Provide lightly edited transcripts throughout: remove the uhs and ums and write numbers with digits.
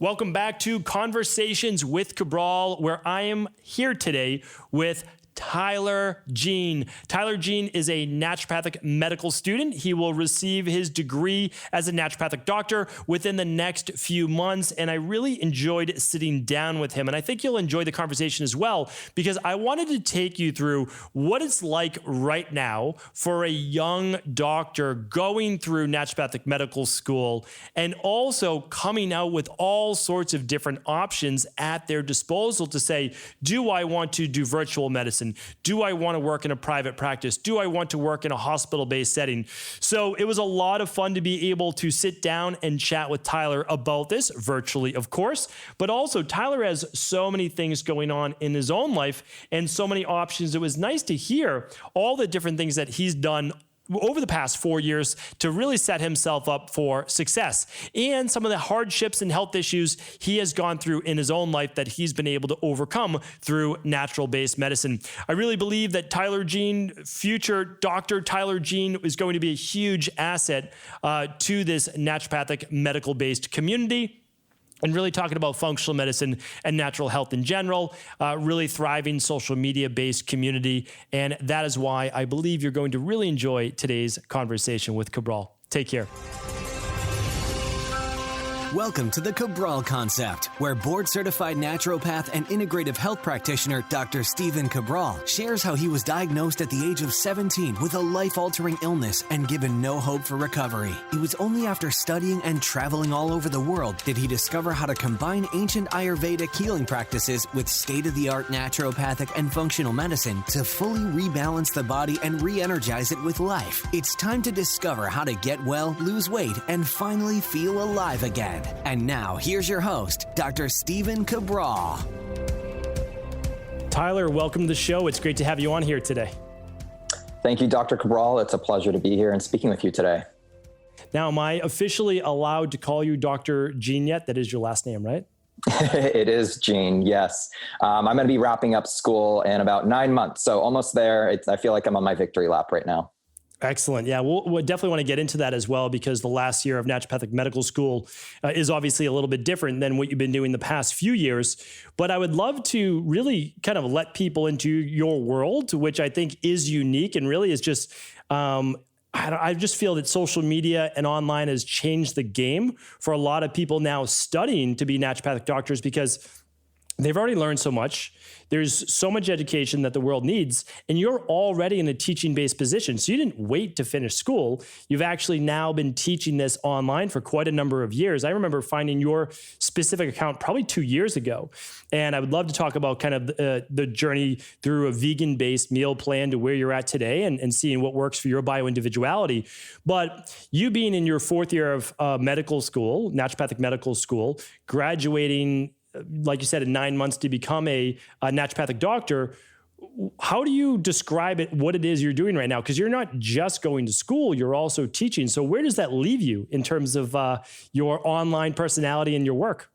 Welcome back to Conversations with Cabral, where I am here today with Tyler Jean. Tyler Jean is a naturopathic medical student. He will receive his degree as a naturopathic doctor within the next few months. And I really enjoyed sitting down with him. And I think you'll enjoy the conversation as well, because I wanted to take you through what it's like right now for a young doctor going through naturopathic medical school and also coming out with all sorts of different options at their disposal to say, do I want to do virtual medicine? Do I want to work in a private practice? Do I want to work in a hospital-based setting? So it was a lot of fun to be able to sit down and chat with Tyler about this, virtually, of course. But also, Tyler has so many things going on in his own life and so many options. It was nice to hear all the different things that he's done over the past 4 years to really set himself up for success, and some of the hardships and health issues he has gone through in his own life that he's been able to overcome through natural-based medicine. I really believe that Tyler Jean, future Dr. Tyler Jean, is going to be a huge asset to this naturopathic medical-based community, and really talking about functional medicine and natural health in general, really thriving social media-based community. And that is why I believe you're going to really enjoy today's conversation with Cabral. Take care. Welcome to the Cabral Concept, where board-certified naturopath and integrative health practitioner Dr. Stephen Cabral shares how he was diagnosed at the age of 17 with a life-altering illness and given no hope for recovery. It was only after studying and traveling all over the world did he discover how to combine ancient Ayurvedic healing practices with state-of-the-art naturopathic and functional medicine to fully rebalance the body and re-energize it with life. It's time to discover how to get well, lose weight, and finally feel alive again. And now, here's your host, Dr. Stephen Cabral. Tyler, welcome to the show. It's great to have you on here today. Thank you, Dr. Cabral. It's a pleasure to be here and speaking with you today. Now, am I officially allowed to call you Dr. Jean yet? That is your last name, right? It is Jean, yes. I'm going to be wrapping up school in about 9 months, so almost there. I feel like I'm on my victory lap right now. Excellent. Yeah, we'll definitely want to get into that as well, because the last year of naturopathic medical school is obviously a little bit different than what you've been doing the past few years. But I would love to really kind of let people into your world, which I think is unique and really is just, I just feel that social media and online has changed the game for a lot of people now studying to be naturopathic doctors, because they've already learned so much. There's so much education that the world needs, and you're already in a teaching-based position. So you didn't wait to finish school. You've actually now been teaching this online for quite a number of years. I remember finding your specific account probably 2 years ago. And I would love to talk about kind of the journey through a vegan-based meal plan to where you're at today and seeing what works for your bio-individuality. But you being in your fourth year of medical school, naturopathic medical school, graduating, like you said, in 9 months to become a naturopathic doctor, how do you describe it, what it is you're doing right now? Because you're not just going to school, you're also teaching. So where does that leave you in terms of your online personality and your work?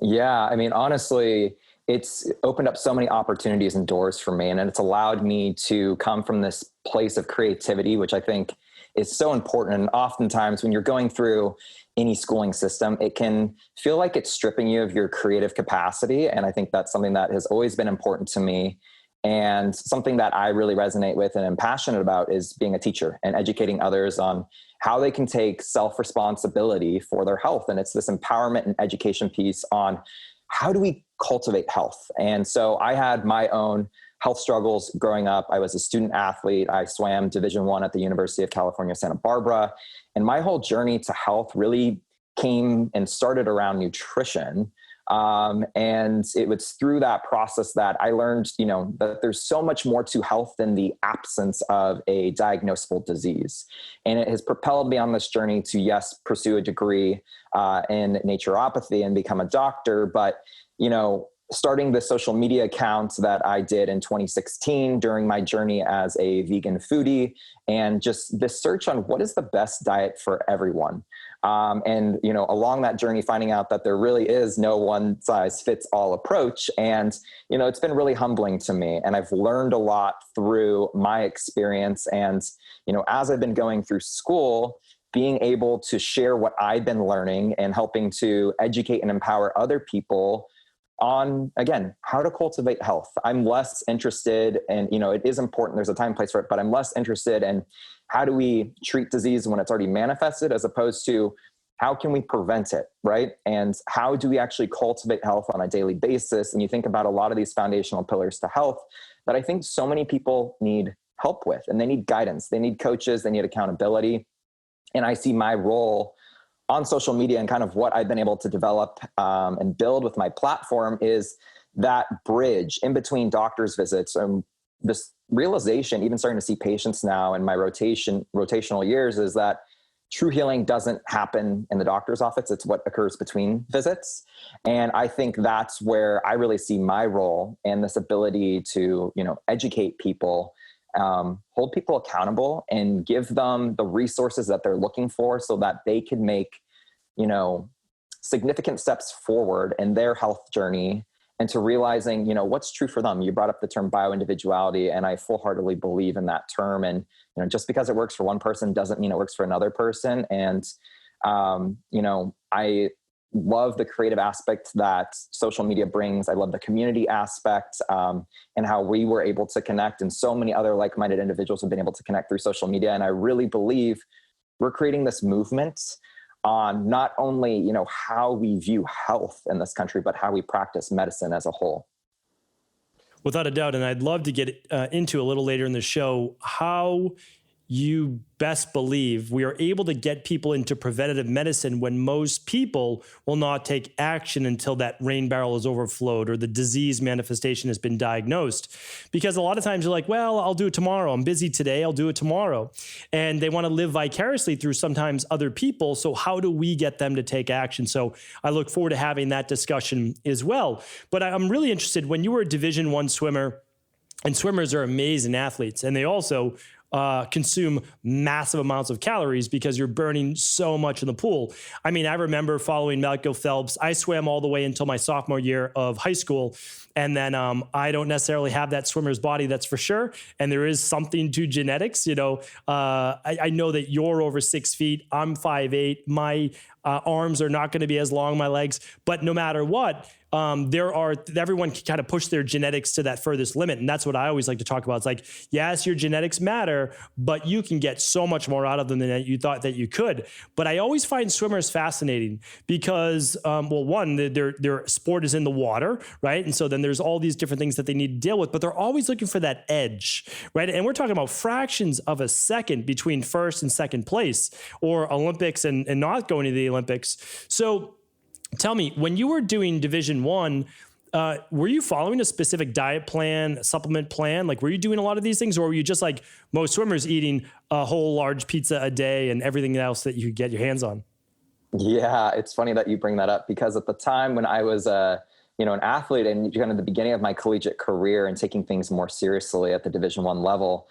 Yeah, I mean, honestly, it's opened up so many opportunities and doors for me, and it's allowed me to come from this place of creativity, which I think is so important. And oftentimes when you're going through any schooling system, it can feel like it's stripping you of your creative capacity. And I think that's something that has always been important to me. And something that I really resonate with and am passionate about is being a teacher and educating others on how they can take self-responsibility for their health. And it's this empowerment and education piece on how do we cultivate health? And so I had my own health struggles growing up. I was a student athlete. I swam Division I at the University of California, Santa Barbara. And my whole journey to health really came and started around nutrition. And it was through that process that I learned, that there's so much more to health than the absence of a diagnosable disease. And it has propelled me on this journey to, yes, pursue a degree in naturopathy and become a doctor. But, starting the social media accounts that I did in 2016 during my journey as a vegan foodie, and just this search on what is the best diet for everyone. And along that journey, finding out that there really is no one size fits all approach. And, it's been really humbling to me. And I've learned a lot through my experience. And, as I've been going through school, being able to share what I've been learning and helping to educate and empower other people on, again, how to cultivate health. I'm less interested in, it is important, there's a time and place for it, but I'm less interested in how do we treat disease when it's already manifested, as opposed to how can we prevent it, right? And how do we actually cultivate health on a daily basis? And you think about a lot of these foundational pillars to health that I think so many people need help with, and they need guidance, they need coaches, they need accountability. And I see my role on social media and kind of what I've been able to develop and build with my platform is that bridge in between doctor's visits and this realization, even starting to see patients now in my rotational years, is that true healing doesn't happen in the doctor's office. It's what occurs between visits. And I think that's where I really see my role and this ability to, educate people, hold people accountable, and give them the resources that they're looking for so that they can make, significant steps forward in their health journey, and to realizing, what's true for them. You brought up the term bioindividuality, and I full-heartedly believe in that term. And, just because it works for one person doesn't mean it works for another person. And, I love the creative aspect that social media brings. I love the community aspect, and how we were able to connect, and so many other like-minded individuals have been able to connect through social media. And I really believe we're creating this movement on not only, how we view health in this country, but how we practice medicine as a whole. Without a doubt. And I'd love to get into a little later in the show how you best believe we are able to get people into preventative medicine when most people will not take action until that rain barrel is overflowed or the disease manifestation has been diagnosed. Because a lot of times you're like, well, I'll do it tomorrow. I'm busy today. I'll do it tomorrow. And they want to live vicariously through sometimes other people. So how do we get them to take action? So I look forward to having that discussion as well. But I'm really interested, when you were a Division I swimmer, and swimmers are amazing athletes, and they also consume massive amounts of calories because you're burning so much in the pool. I mean, I remember following Michael Phelps. I swam all the way until my sophomore year of high school. And then I don't necessarily have that swimmer's body, that's for sure. And there is something to genetics. I know that you're over 6 feet. I'm 5'8". My arms are not going to be as long, my legs. But no matter what, everyone can kind of push their genetics to that furthest limit. And that's what I always like to talk about. It's like, yes, your genetics matter, but you can get so much more out of them than you thought that you could. But I always find swimmers fascinating because, one, their sport is in the water, right? And so then there's all these different things that they need to deal with, but they're always looking for that edge, right? And we're talking about fractions of a second between first and second place, or Olympics and not going to the Olympics. So tell me, when you were doing Division I, were you following a specific diet plan, supplement plan? Like, were you doing a lot of these things, or were you just like most swimmers eating a whole large pizza a day and everything else that you could get your hands on? Yeah, it's funny that you bring that up, because at the time when I was an athlete and kind of the beginning of my collegiate career and taking things more seriously at the Division I level,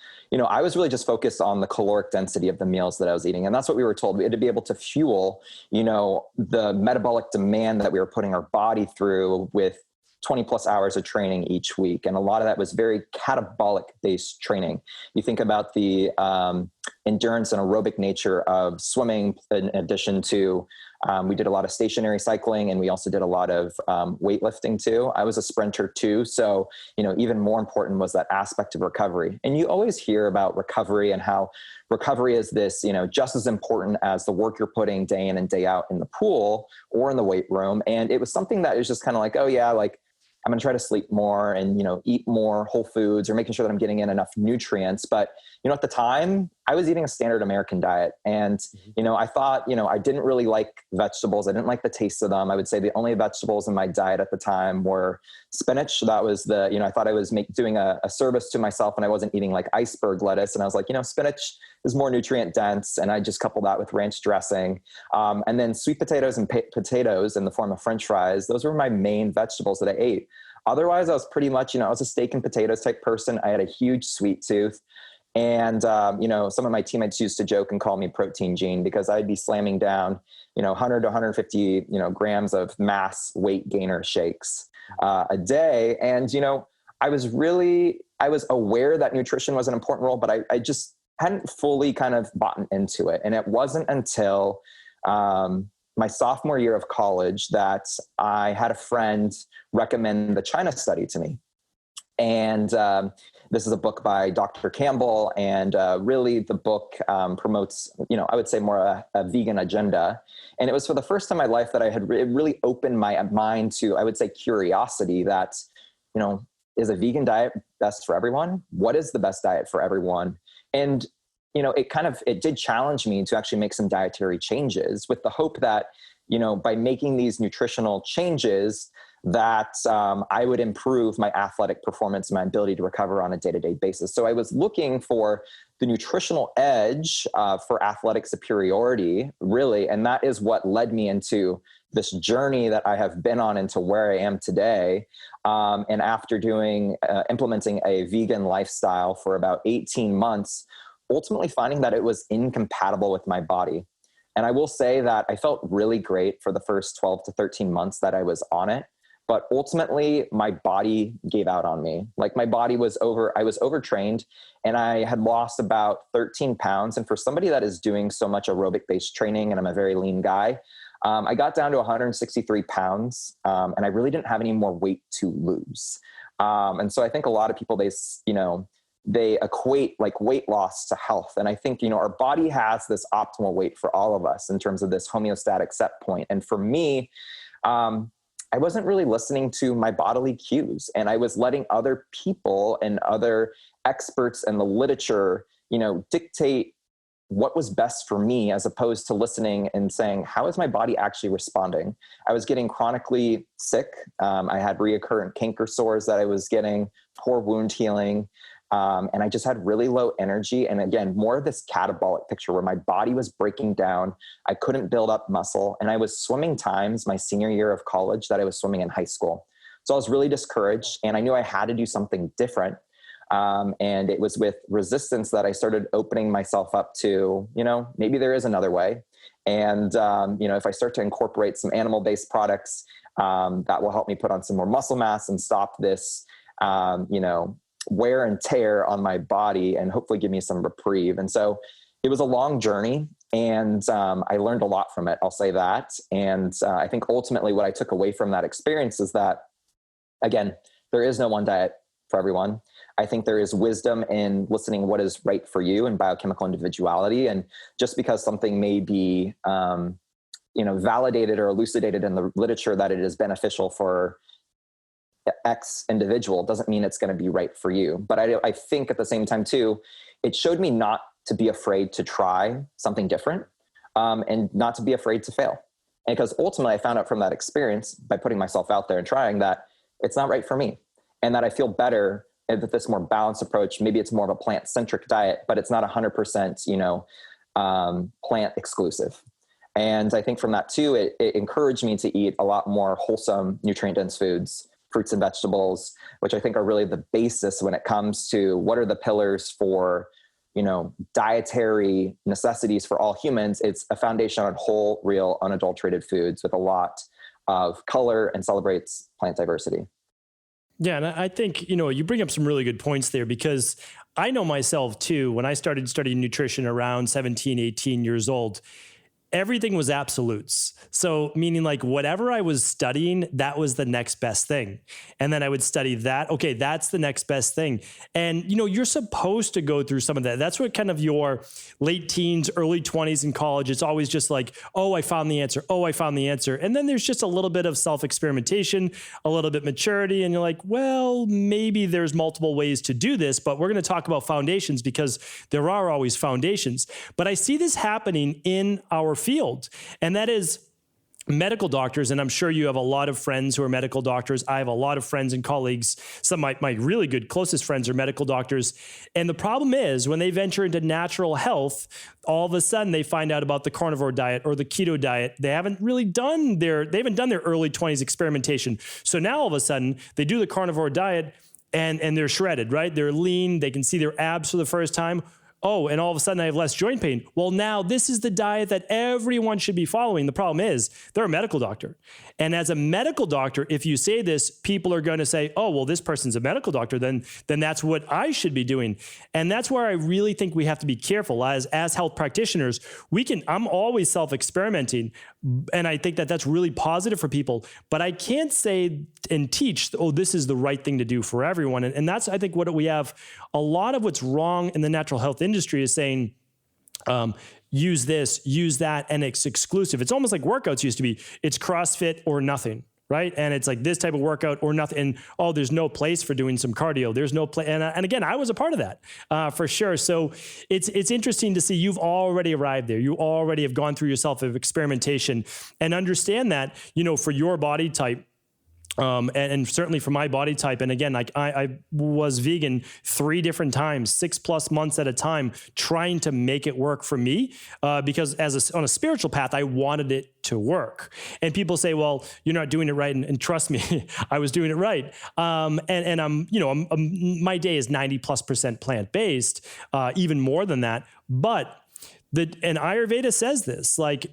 I was really just focused on the caloric density of the meals that I was eating. And that's what we were told. We had to be able to fuel, the metabolic demand that we were putting our body through with 20 plus hours of training each week. And a lot of that was very catabolic based training. You think about the endurance and aerobic nature of swimming, in addition to we did a lot of stationary cycling, and we also did a lot of weightlifting too. I was a sprinter too. So, even more important was that aspect of recovery. And you always hear about recovery and how recovery is this, just as important as the work you're putting day in and day out in the pool or in the weight room. And it was something that is just kind of like, oh yeah, like I'm going to try to sleep more and, eat more whole foods, or making sure that I'm getting in enough nutrients. But, at the time I was eating a standard American diet, and, I thought, I didn't really like vegetables. I didn't like the taste of them. I would say the only vegetables in my diet at the time were spinach. That was I thought I was doing a service to myself, and I wasn't eating like iceberg lettuce. And I was like, spinach is more nutrient dense. And I just coupled that with ranch dressing. And then sweet potatoes and potatoes in the form of French fries. Those were my main vegetables that I ate. Otherwise, I was pretty much, I was a steak and potatoes type person. I had a huge sweet tooth. And, some of my teammates used to joke and call me Protein Gene, because I'd be slamming down, 100 to 150, grams of mass weight gainer shakes a day. And, I was aware that nutrition was an important role, but I just hadn't fully kind of bought into it. And it wasn't until my sophomore year of college that I had a friend recommend the China study to me. And this is a book by Dr. Campbell, and really the book promotes, I would say more a vegan agenda. And it was for the first time in my life that I had really opened my mind to, I would say, curiosity that, is a vegan diet best for everyone? What is the best diet for everyone? And, it did challenge me to actually make some dietary changes with the hope that, by making these nutritional changes, that I would improve my athletic performance and my ability to recover on a day-to-day basis. So I was looking for the nutritional edge for athletic superiority, really. And that is what led me into this journey that I have been on into where I am today. And after implementing a vegan lifestyle for about 18 months, ultimately finding that it was incompatible with my body. And I will say that I felt really great for the first 12 to 13 months that I was on it. But ultimately, my body gave out on me. Like my body was I was overtrained, and I had lost about 13 pounds. And for somebody that is doing so much aerobic-based training, and I'm a very lean guy, I got down to 163 pounds, and I really didn't have any more weight to lose. And so I think a lot of people, they equate like weight loss to health. And I think, our body has this optimal weight for all of us in terms of this homeostatic set point. And for me, I wasn't really listening to my bodily cues, and I was letting other people and other experts in the literature, dictate what was best for me, as opposed to listening and saying, how is my body actually responding? I was getting chronically sick. I had reoccurrent canker sores that I was getting, poor wound healing. And I just had really low energy. And again, more of this catabolic picture where my body was breaking down. I couldn't build up muscle. And I was swimming times my senior year of college that I was swimming in high school. So I was really discouraged, and I knew I had to do something different. And it was with resistance that I started opening myself up to, maybe there is another way. And, if I start to incorporate some animal-based products, that will help me put on some more muscle mass and stop this, wear and tear on my body, and hopefully give me some reprieve. And so it was a long journey, and I learned a lot from it. I'll say that. And I think ultimately what I took away from that experience is that, again, there is no one diet for everyone. I think there is wisdom in listening what is right for you and biochemical individuality. And just because something may be, validated or elucidated in the literature that it is beneficial for X individual doesn't mean it's going to be right for you. But I think at the same time too, it showed me not to be afraid to try something different, and not to be afraid to fail. And because ultimately I found out from that experience, by putting myself out there and trying, that it's not right for me, and that I feel better with this more balanced approach. Maybe it's more of a plant-centric diet, but it's not 100%, plant exclusive. And I think from that too, it encouraged me to eat a lot more wholesome, nutrient-dense foods, fruits and vegetables, which I think are really the basis when it comes to what are the pillars for, dietary necessities for all humans. It's a foundation on whole, real, unadulterated foods with a lot of color and celebrates plant diversity. Yeah. And I think, you bring up some really good points there, because I know myself too, when I started studying nutrition around 17, 18 years old, everything was absolutes. So meaning like whatever I was studying, that was the next best thing. And then I would study that. Okay, that's the next best thing. And, you're supposed to go through some of that. That's what kind of your late teens, early 20s in college, it's always just like, oh, I found the answer. Oh, I found the answer. And then there's just a little bit of self-experimentation, a little bit maturity. And you're like, well, maybe there's multiple ways to do this, but we're going to talk about foundations because there are always foundations. But I see this happening in our field, and that is medical doctors. And I'm sure you have a lot of friends who are medical doctors. I have a lot of friends and colleagues. Some of my really good closest friends are medical doctors. And the problem is when they venture into natural health, all of a sudden they find out about the carnivore diet or the keto diet. They haven't done their early 20s experimentation. So now all of a sudden they do the carnivore diet and they're shredded, right? They're lean. They can see their abs for the first time. oh, and all of a sudden I have less joint pain. Well, now this is the diet that everyone should be following. The problem is they're a medical doctor. And as a medical doctor, if you say this, people are going to say, oh, well, this person's a medical doctor, then that's what I should be doing. And that's where I really think we have to be careful as health practitioners. I'm always self-experimenting, and I think that that's really positive for people, but I can't say and teach, oh, this is the right thing to do for everyone. And that's, I think, what we have. A lot of what's wrong in the natural health industry is saying, use this, use that, and it's exclusive. It's almost like workouts used to be. It's CrossFit or nothing, right? And it's like this type of workout or nothing. And oh, there's no place for doing some cardio. There's no place. And again, I was a part of that for sure. So it's interesting to see you've already arrived there. You already have gone through yourself of experimentation and understand that, for your body type. And certainly for my body type. And again, like I was vegan 3 different times, 6+ months at a time, trying to make it work for me, because on a spiritual path, I wanted it to work. And people say, well, you're not doing it right. And trust me, I was doing it right. And I'm my day is 90+% plant-based, even more than that. But and Ayurveda says this, like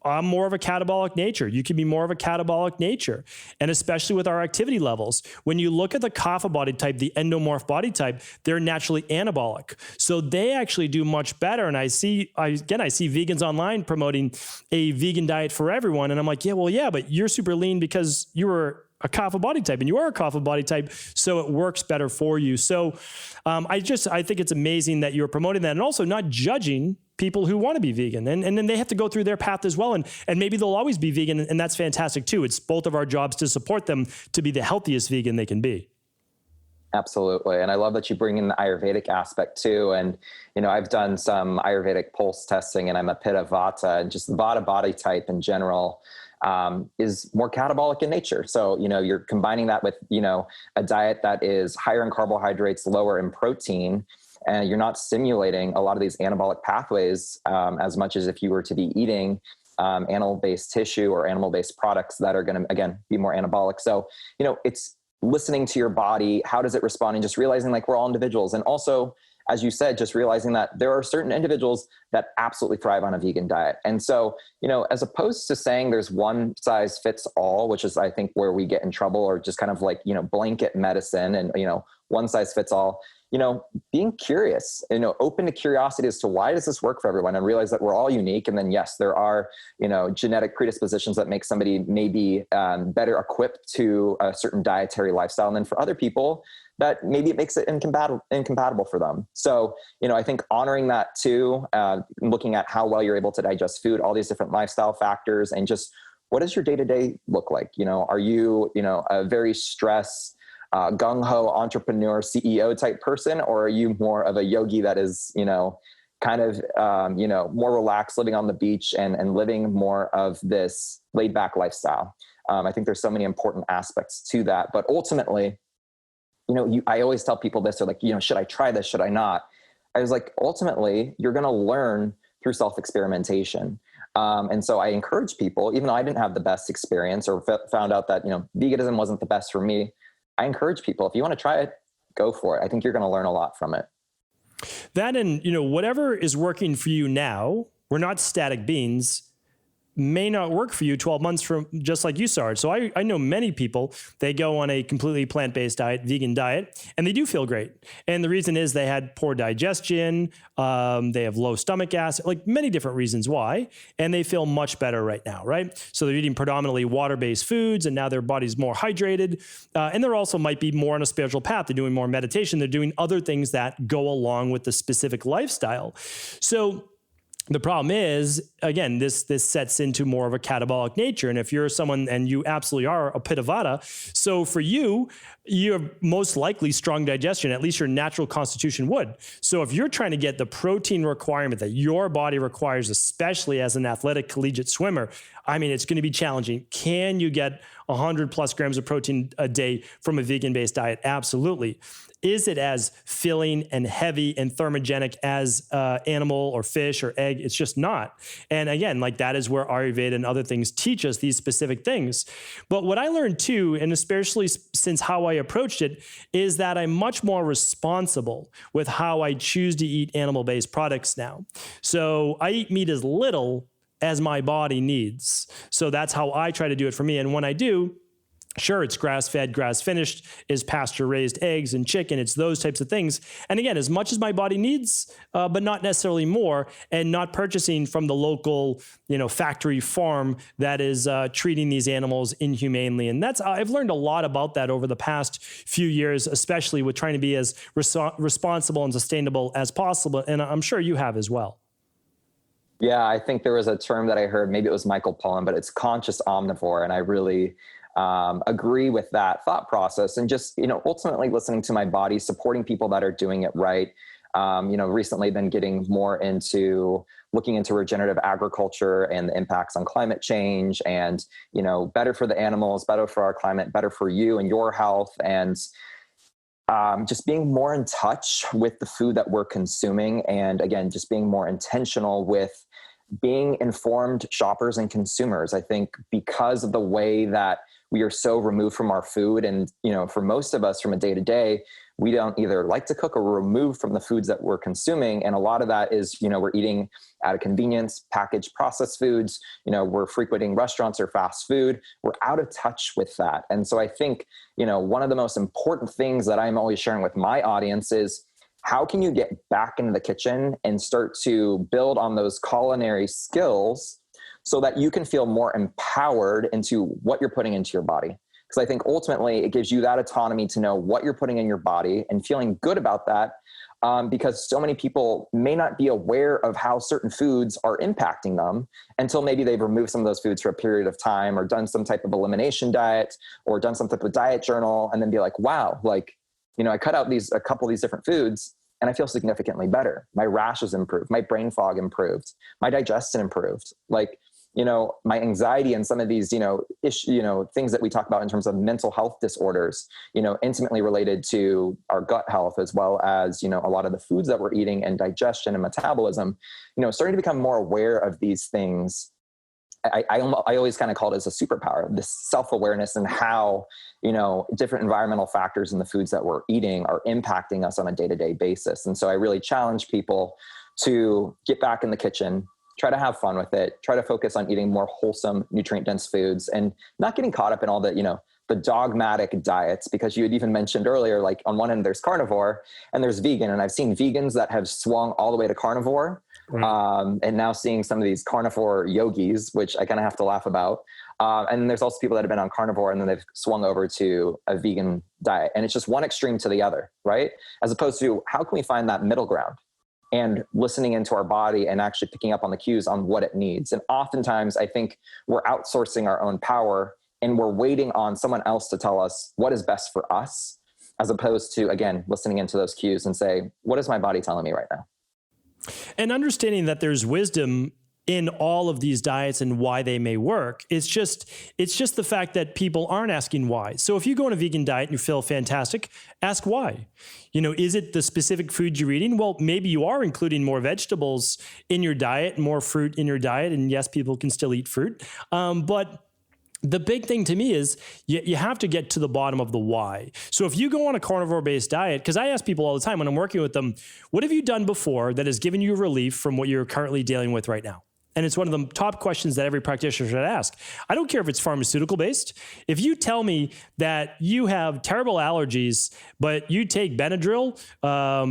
I'm more of a catabolic nature. You can be more of a catabolic nature. And especially with our activity levels, when you look at the kapha body type, the endomorph body type, they're naturally anabolic. So they actually do much better. And I see vegans online promoting a vegan diet for everyone. And I'm like, yeah, but you're super lean because you were a kapha body type, and you are a kapha body type, so it works better for you. So I think it's amazing that you're promoting that, and also not judging people who want to be vegan. And then they have to go through their path as well. And maybe they'll always be vegan, and that's fantastic too. It's both of our jobs to support them to be the healthiest vegan they can be. Absolutely. And I love that you bring in the Ayurvedic aspect too. And, I've done some Ayurvedic pulse testing, and I'm a Pitta Vata, and just the Vata body type in general is more catabolic in nature. So, you're combining that with, a diet that is higher in carbohydrates, lower in protein, and you're not stimulating a lot of these anabolic pathways as much as if you were to be eating animal-based tissue or animal-based products that are going to, again, be more anabolic. So, it's listening to your body. How does it respond? And just realizing like we're all individuals. And also, as you said, just realizing that there are certain individuals that absolutely thrive on a vegan diet. And so, as opposed to saying there's one size fits all, which is, I think, where we get in trouble, or just kind of like, blanket medicine and, one size fits all, being curious, open to curiosity as to why does this work for everyone, and realize that we're all unique. And then, yes, there are, genetic predispositions that make somebody maybe better equipped to a certain dietary lifestyle. And then for other people, that maybe it makes it incompatible for them. So, I think honoring that too, looking at how well you're able to digest food, all these different lifestyle factors, and just what does your day-to-day look like? Are you, a very stressed, gung-ho entrepreneur, CEO type person, or are you more of a yogi that is, kind of, more relaxed, living on the beach and living more of this laid back lifestyle? I think there's so many important aspects to that, but ultimately, I always tell people this, they're like, should I try this? Should I not? I was like, ultimately, you're going to learn through self-experimentation. And so I encourage people, even though I didn't have the best experience or found out that, veganism wasn't the best for me, I encourage people, if you want to try it, go for it. I think you're going to learn a lot from it. That, and, whatever is working for you now, we're not static beings, may not work for you 12 months from, just like you started. So I know many people, they go on a completely plant-based diet, vegan diet, and they do feel great. And the reason is they had poor digestion, they have low stomach acid, like many different reasons why, and they feel much better right now, right? So they're eating predominantly water-based foods, and now their body's more hydrated. And they're also might be more on a spiritual path. They're doing more meditation. They're doing other things that go along with the specific lifestyle. So the problem is, again, this sets into more of a catabolic nature. And if you're someone, and you absolutely are a Pitta Vata, so for you, you have most likely strong digestion, at least your natural constitution would. So if you're trying to get the protein requirement that your body requires, especially as an athletic collegiate swimmer, I mean, it's going to be challenging. Can you get 100 plus grams of protein a day from a vegan-based diet? Absolutely. Is it as filling and heavy and thermogenic as animal or fish or egg? It's just not. And again, like that is where Ayurveda and other things teach us these specific things. But what I learned too, and especially since how I approached it, is that I'm much more responsible with how I choose to eat animal-based products now. So I eat meat as little as my body needs. So that's how I try to do it for me. And when I do, sure, it's grass-fed, grass-finished, is pasture-raised eggs and chicken. It's those types of things. And again, as much as my body needs, but not necessarily more, and not purchasing from the local, factory farm that is treating these animals inhumanely. And I've learned a lot about that over the past few years, especially with trying to be as responsible and sustainable as possible. And I'm sure you have as well. Yeah, I think there was a term that I heard, maybe it was Michael Pollan, but it's conscious omnivore. And I really agree with that thought process, and just, ultimately listening to my body, supporting people that are doing it right. Recently been getting more into looking into regenerative agriculture and the impacts on climate change, and, better for the animals, better for our climate, better for you and your health. And just being more in touch with the food that we're consuming. And again, just being more intentional with being informed shoppers and consumers. I think because of the way that we are so removed from our food, and, for most of us from a day to day, we don't either like to cook or remove from the foods that we're consuming. And a lot of that is, we're eating out of convenience, packaged processed foods, we're frequenting restaurants or fast food. We're out of touch with that. And so I think, one of the most important things that I'm always sharing with my audience is, how can you get back into the kitchen and start to build on those culinary skills so that you can feel more empowered into what you're putting into your body? Because I think ultimately it gives you that autonomy to know what you're putting in your body and feeling good about that, because so many people may not be aware of how certain foods are impacting them until maybe they've removed some of those foods for a period of time, or done some type of elimination diet, or done some type of diet journal, and then be like, wow, I cut out a couple of these different foods and I feel significantly better. My rashes improved, my brain fog improved, my digestion improved. My anxiety and some of these, things that we talk about in terms of mental health disorders, intimately related to our gut health, as well as, a lot of the foods that we're eating and digestion and metabolism, starting to become more aware of these things. I always kind of call it as a superpower, this self-awareness, and how, different environmental factors in the foods that we're eating are impacting us on a day-to-day basis. And so I really challenge people to get back in the kitchen, try to have fun with it, try to focus on eating more wholesome, nutrient-dense foods, and not getting caught up in all the, the dogmatic diets, because you had even mentioned earlier, like on one end there's carnivore and there's vegan. And I've seen vegans that have swung all the way to carnivore. Right. And now seeing some of these carnivore yogis, which I kind of have to laugh about. And there's also people that have been on carnivore and then they've swung over to a vegan diet. And it's just one extreme to the other, right? As opposed to, how can we find that middle ground? And listening into our body and actually picking up on the cues on what it needs. And oftentimes I think we're outsourcing our own power, and we're waiting on someone else to tell us what is best for us, as opposed to, again, listening into those cues and say, what is my body telling me right now? And understanding that there's wisdom in all of these diets and why they may work. It's just the fact that people aren't asking why. So if you go on a vegan diet and you feel fantastic, ask why. Is it the specific food you're eating? Well, maybe you are including more vegetables in your diet, more fruit in your diet. And yes, people can still eat fruit. But the big thing to me is you have to get to the bottom of the why. So if you go on a carnivore-based diet, because I ask people all the time when I'm working with them, what have you done before that has given you relief from what you're currently dealing with right now? And it's one of the top questions that every practitioner should ask. I don't care if it's pharmaceutical based. If you tell me that you have terrible allergies, but you take Benadryl,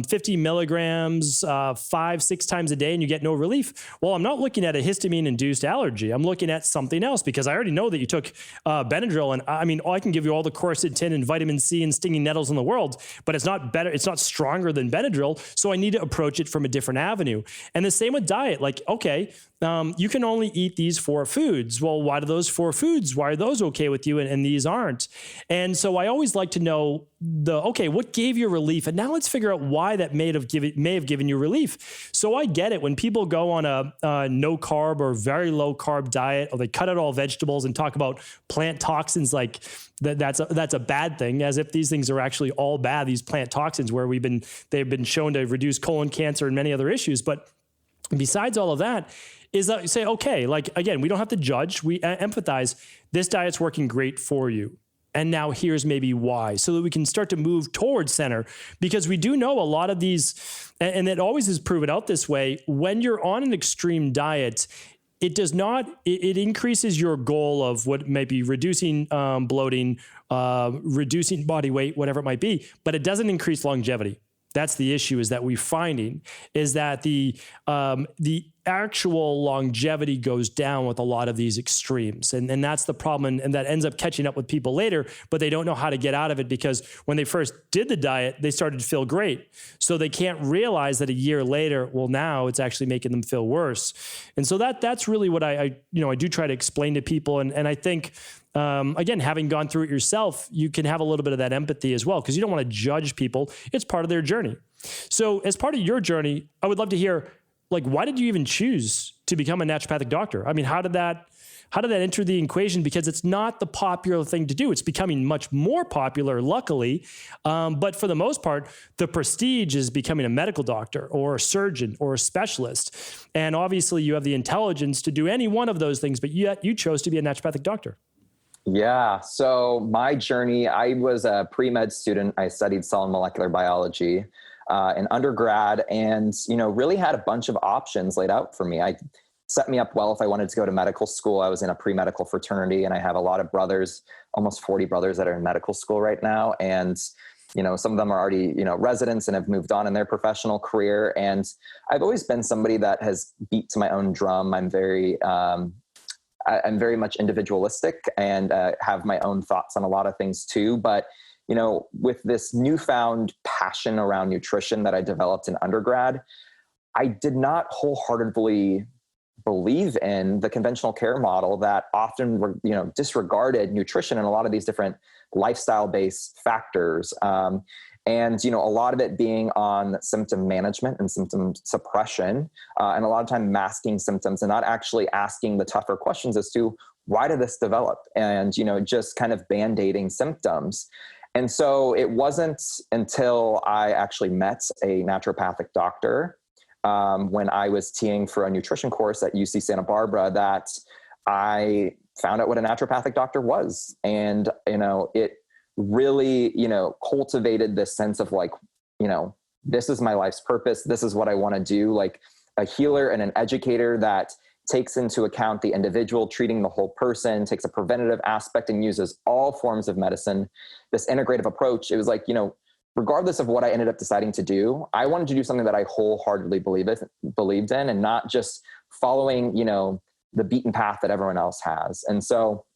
50 milligrams, 5-6 times a day, and you get no relief, well, I'm not looking at a histamine-induced allergy. I'm looking at something else, because I already know that you took Benadryl. And I can give you all the quercetin and vitamin C and stinging nettles in the world, but it's not better. It's not stronger than Benadryl. So I need to approach it from a different avenue. And the same with diet. Okay, you can only eat these 4 foods. Well, why do those 4 foods? Why are those okay with you and these aren't? And so I always like to know what gave you relief? And now let's figure out why that may have given you relief. So I get it when people go on a no carb or very low carb diet, or they cut out all vegetables and talk about plant toxins, like that's a bad thing, as if these things are actually all bad, these plant toxins, where they've been shown to reduce colon cancer and many other issues. But besides all of that, is that say, okay, like, again, we don't have to judge. We empathize. This diet's working great for you. And now here's maybe why, so that we can start to move towards center. Because we do know a lot of these, and it always is proven out this way, when you're on an extreme diet, it does not, it increases your goal of what might be reducing bloating, reducing body weight, whatever it might be, but it doesn't increase longevity. That's the issue, is that we're finding is that the actual longevity goes down with a lot of these extremes. And that's the problem. And that ends up catching up with people later, but they don't know how to get out of it, because when they first did the diet, they started to feel great. So they can't realize that a year later, well, now it's actually making them feel worse. And so that's really what I do try to explain to people. And I think, again, having gone through it yourself, you can have a little bit of that empathy as well, because you don't want to judge people. It's part of their journey. So as part of your journey, I would love to hear, like, why did you even choose to become a naturopathic doctor? I mean, how did that enter the equation? Because it's not the popular thing to do. It's becoming much more popular, luckily. But for the most part, the prestige is becoming a medical doctor or a surgeon or a specialist. And obviously you have the intelligence to do any one of those things, but yet you chose to be a naturopathic doctor. Yeah. So my journey, I was a pre-med student. I studied cell and molecular biology in undergrad, and, really had a bunch of options laid out for me. I set me up well if I wanted to go to medical school. I was in a pre-medical fraternity, and I have a lot of brothers, almost 40 brothers that are in medical school right now. And, some of them are already, residents and have moved on in their professional career. And I've always been somebody that has beat to my own drum. I'm very much individualistic and have my own thoughts on a lot of things too. But, with this newfound passion around nutrition that I developed in undergrad, I did not wholeheartedly believe in the conventional care model that often, disregarded nutrition and a lot of these different lifestyle-based factors. And, a lot of it being on symptom management and symptom suppression, and a lot of time masking symptoms and not actually asking the tougher questions as to why did this develop, and, just kind of band-aiding symptoms. And so it wasn't until I actually met a naturopathic doctor when I was teeing for a nutrition course at UC Santa Barbara that I found out what a naturopathic doctor was. And, it really, cultivated this sense of like, this is my life's purpose. This is what I want to do. Like a healer and an educator that takes into account the individual, treating the whole person, takes a preventative aspect and uses all forms of medicine. This integrative approach, it was like, regardless of what I ended up deciding to do, I wanted to do something that I wholeheartedly believed in, and not just following, the beaten path that everyone else has. And so,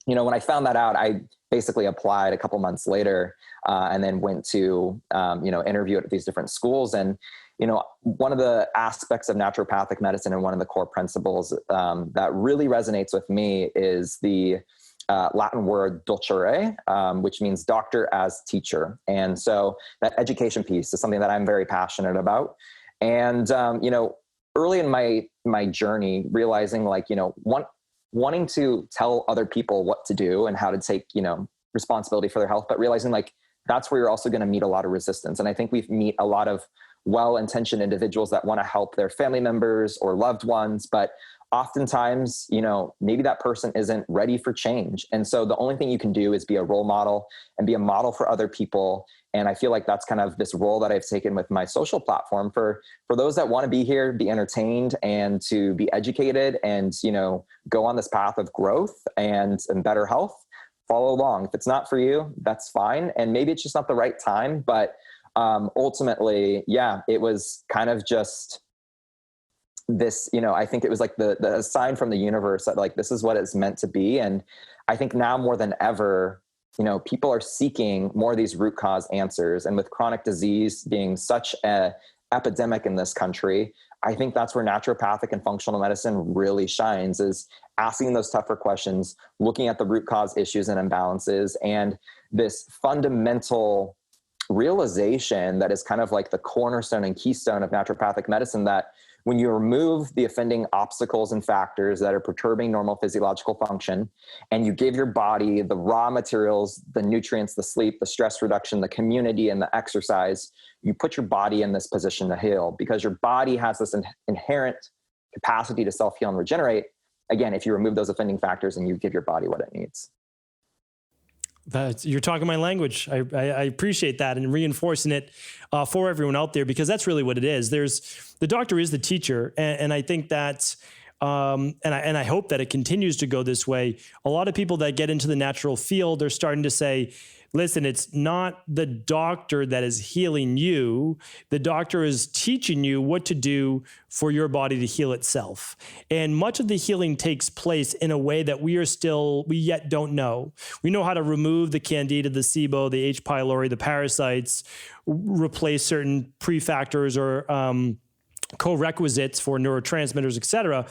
when I found that out, I basically applied a couple months later, and then went to, interview at these different schools. And, one of the aspects of naturopathic medicine and one of the core principles that really resonates with me is the Latin word dulcere, which means doctor as teacher. And so that education piece is something that I'm very passionate about. And, early in my journey, realizing like, wanting to tell other people what to do and how to take, responsibility for their health, but realizing like, that's where you're also going to meet a lot of resistance. And I think we meet a lot of well-intentioned individuals that want to help their family members or loved ones, but oftentimes, maybe that person isn't ready for change. And so the only thing you can do is be a role model and be a model for other people. And I feel like that's kind of this role that I've taken with my social platform for those that want to be here, be entertained, and to be educated and, go on this path of growth and better health. Follow along. If it's not for you, that's fine. And maybe it's just not the right time, but ultimately, it was kind of just this, I think it was like the sign from the universe that like, this is what it's meant to be. And I think now more than ever, people are seeking more of these root cause answers. And with chronic disease being such a epidemic in this country, I think that's where naturopathic and functional medicine really shines, is asking those tougher questions, looking at the root cause issues and imbalances, and this fundamental realization that is kind of like the cornerstone and keystone of naturopathic medicine, that when you remove the offending obstacles and factors that are perturbing normal physiological function, and you give your body the raw materials, the nutrients, the sleep, the stress reduction, the community, and the exercise, you put your body in this position to heal, because your body has this inherent capacity to self-heal and regenerate. Again, if you remove those offending factors and you give your body what it needs. You're talking my language. I appreciate that, and reinforcing it for everyone out there, because that's really what it is. The doctor is the teacher, and I think that's and I hope that it continues to go this way. A lot of people that get into the natural field are starting to say, listen, it's not the doctor that is healing you. The doctor is teaching you what to do for your body to heal itself. And much of the healing takes place in a way that we yet don't know. We know how to remove the candida, the SIBO, the H. pylori, the parasites, replace certain prefactors or co-requisites for neurotransmitters, et cetera.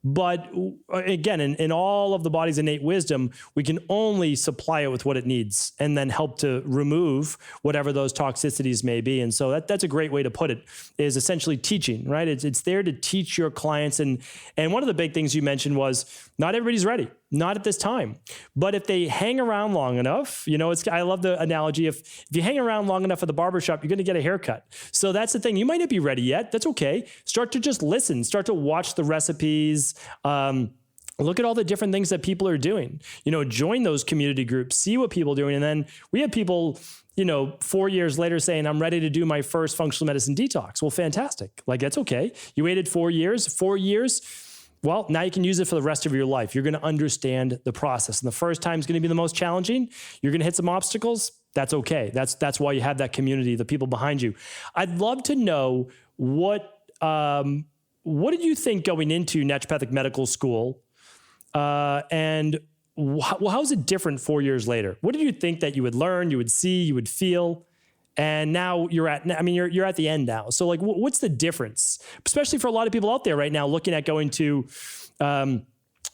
But again, in all of the body's innate wisdom, we can only supply it with what it needs and then help to remove whatever those toxicities may be. And so that's a great way to put it, is essentially teaching, right? It's there to teach your clients. And one of the big things you mentioned was not everybody's ready, not at this time. But if they hang around long enough, I love the analogy. If you hang around long enough at the barbershop, you're going to get a haircut. So that's the thing. You might not be ready yet. That's okay. Start to just listen, start to watch the recipes, look at all the different things that people are doing, join those community groups, see what people are doing. And then we have people, 4 years later saying, I'm ready to do my first functional medicine detox. Well, fantastic. Like, that's okay. You waited 4 years. Well, now you can use it for the rest of your life. You're going to understand the process. And the first time is going to be the most challenging. You're going to hit some obstacles. That's okay. That's why you have that community, the people behind you. I'd love to know what did you think going into naturopathic medical school? And how is it different 4 years later? What did you think that you would learn, you would see, you would feel? And now you're at the end now. So like, what's the difference? Especially for a lot of people out there right now looking at going to,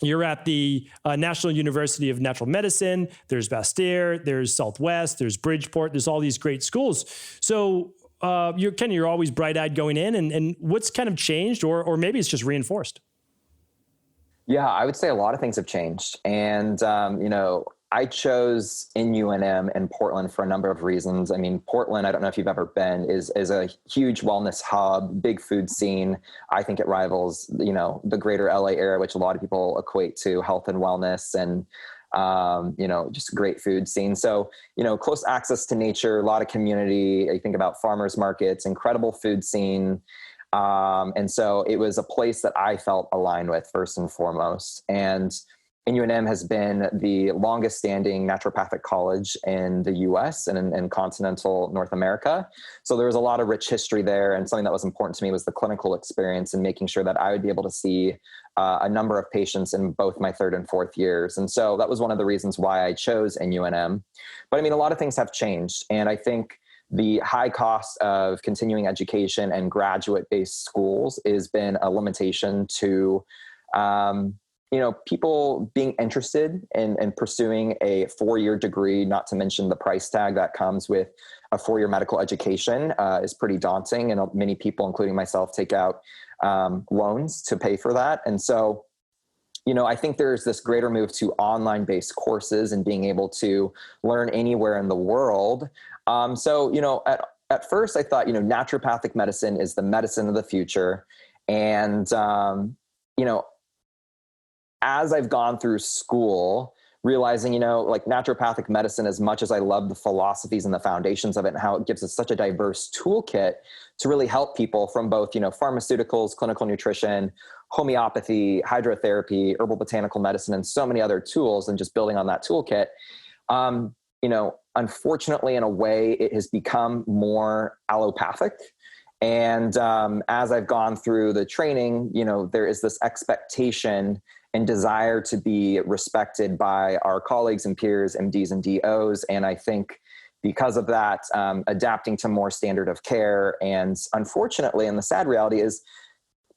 you're at the National University of Natural Medicine. There's Bastyr, there's Southwest, there's Bridgeport. There's all these great schools. So you're always bright-eyed going in, and what's kind of changed, or maybe it's just reinforced? Yeah, I would say a lot of things have changed. And, I chose NUNM in Portland for a number of reasons. I mean, Portland, I don't know if you've ever been, is a huge wellness hub, big food scene. I think it rivals, the greater LA area, which a lot of people equate to health and wellness, and, just great food scene. So, close access to nature, a lot of community. You think about farmers markets, incredible food scene. And so it was a place that I felt aligned with first and foremost. And NUNM has been the longest standing naturopathic college in the US and in continental North America. So there was a lot of rich history there. And something that was important to me was the clinical experience and making sure that I would be able to see a number of patients in both my third and fourth years. And so that was one of the reasons why I chose NUNM. But a lot of things have changed. And I think the high cost of continuing education and graduate-based schools has been a limitation to, people being interested in pursuing a 4-year degree, not to mention the price tag that comes with a 4-year medical education is pretty daunting. And many people, including myself, take out loans to pay for that. And so, I think there's this greater move to online-based courses and being able to learn anywhere in the world. At first I thought, naturopathic medicine is the medicine of the future. And, as I've gone through school, realizing, naturopathic medicine, as much as I love the philosophies and the foundations of it and how it gives us such a diverse toolkit to really help people from both, pharmaceuticals, clinical nutrition, homeopathy, hydrotherapy, herbal botanical medicine, and so many other tools, and just building on that toolkit. Unfortunately, in a way, it has become more allopathic. And as I've gone through the training, there is this expectation and desire to be respected by our colleagues and peers, MDs and DOs. And I think because of that, adapting to more standard of care. And unfortunately, and the sad reality is,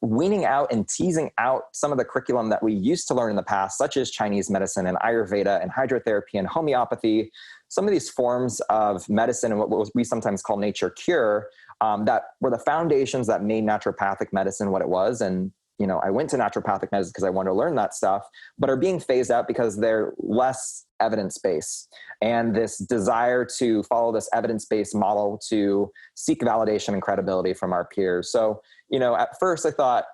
weaning out and teasing out some of the curriculum that we used to learn in the past, such as Chinese medicine and Ayurveda and hydrotherapy and homeopathy, some of these forms of medicine and what we sometimes call nature cure, that were the foundations that made naturopathic medicine what it was. And, I went to naturopathic medicine because I wanted to learn that stuff, but are being phased out because they're less evidence-based. And this desire to follow this evidence-based model to seek validation and credibility from our peers. So, at first I thought,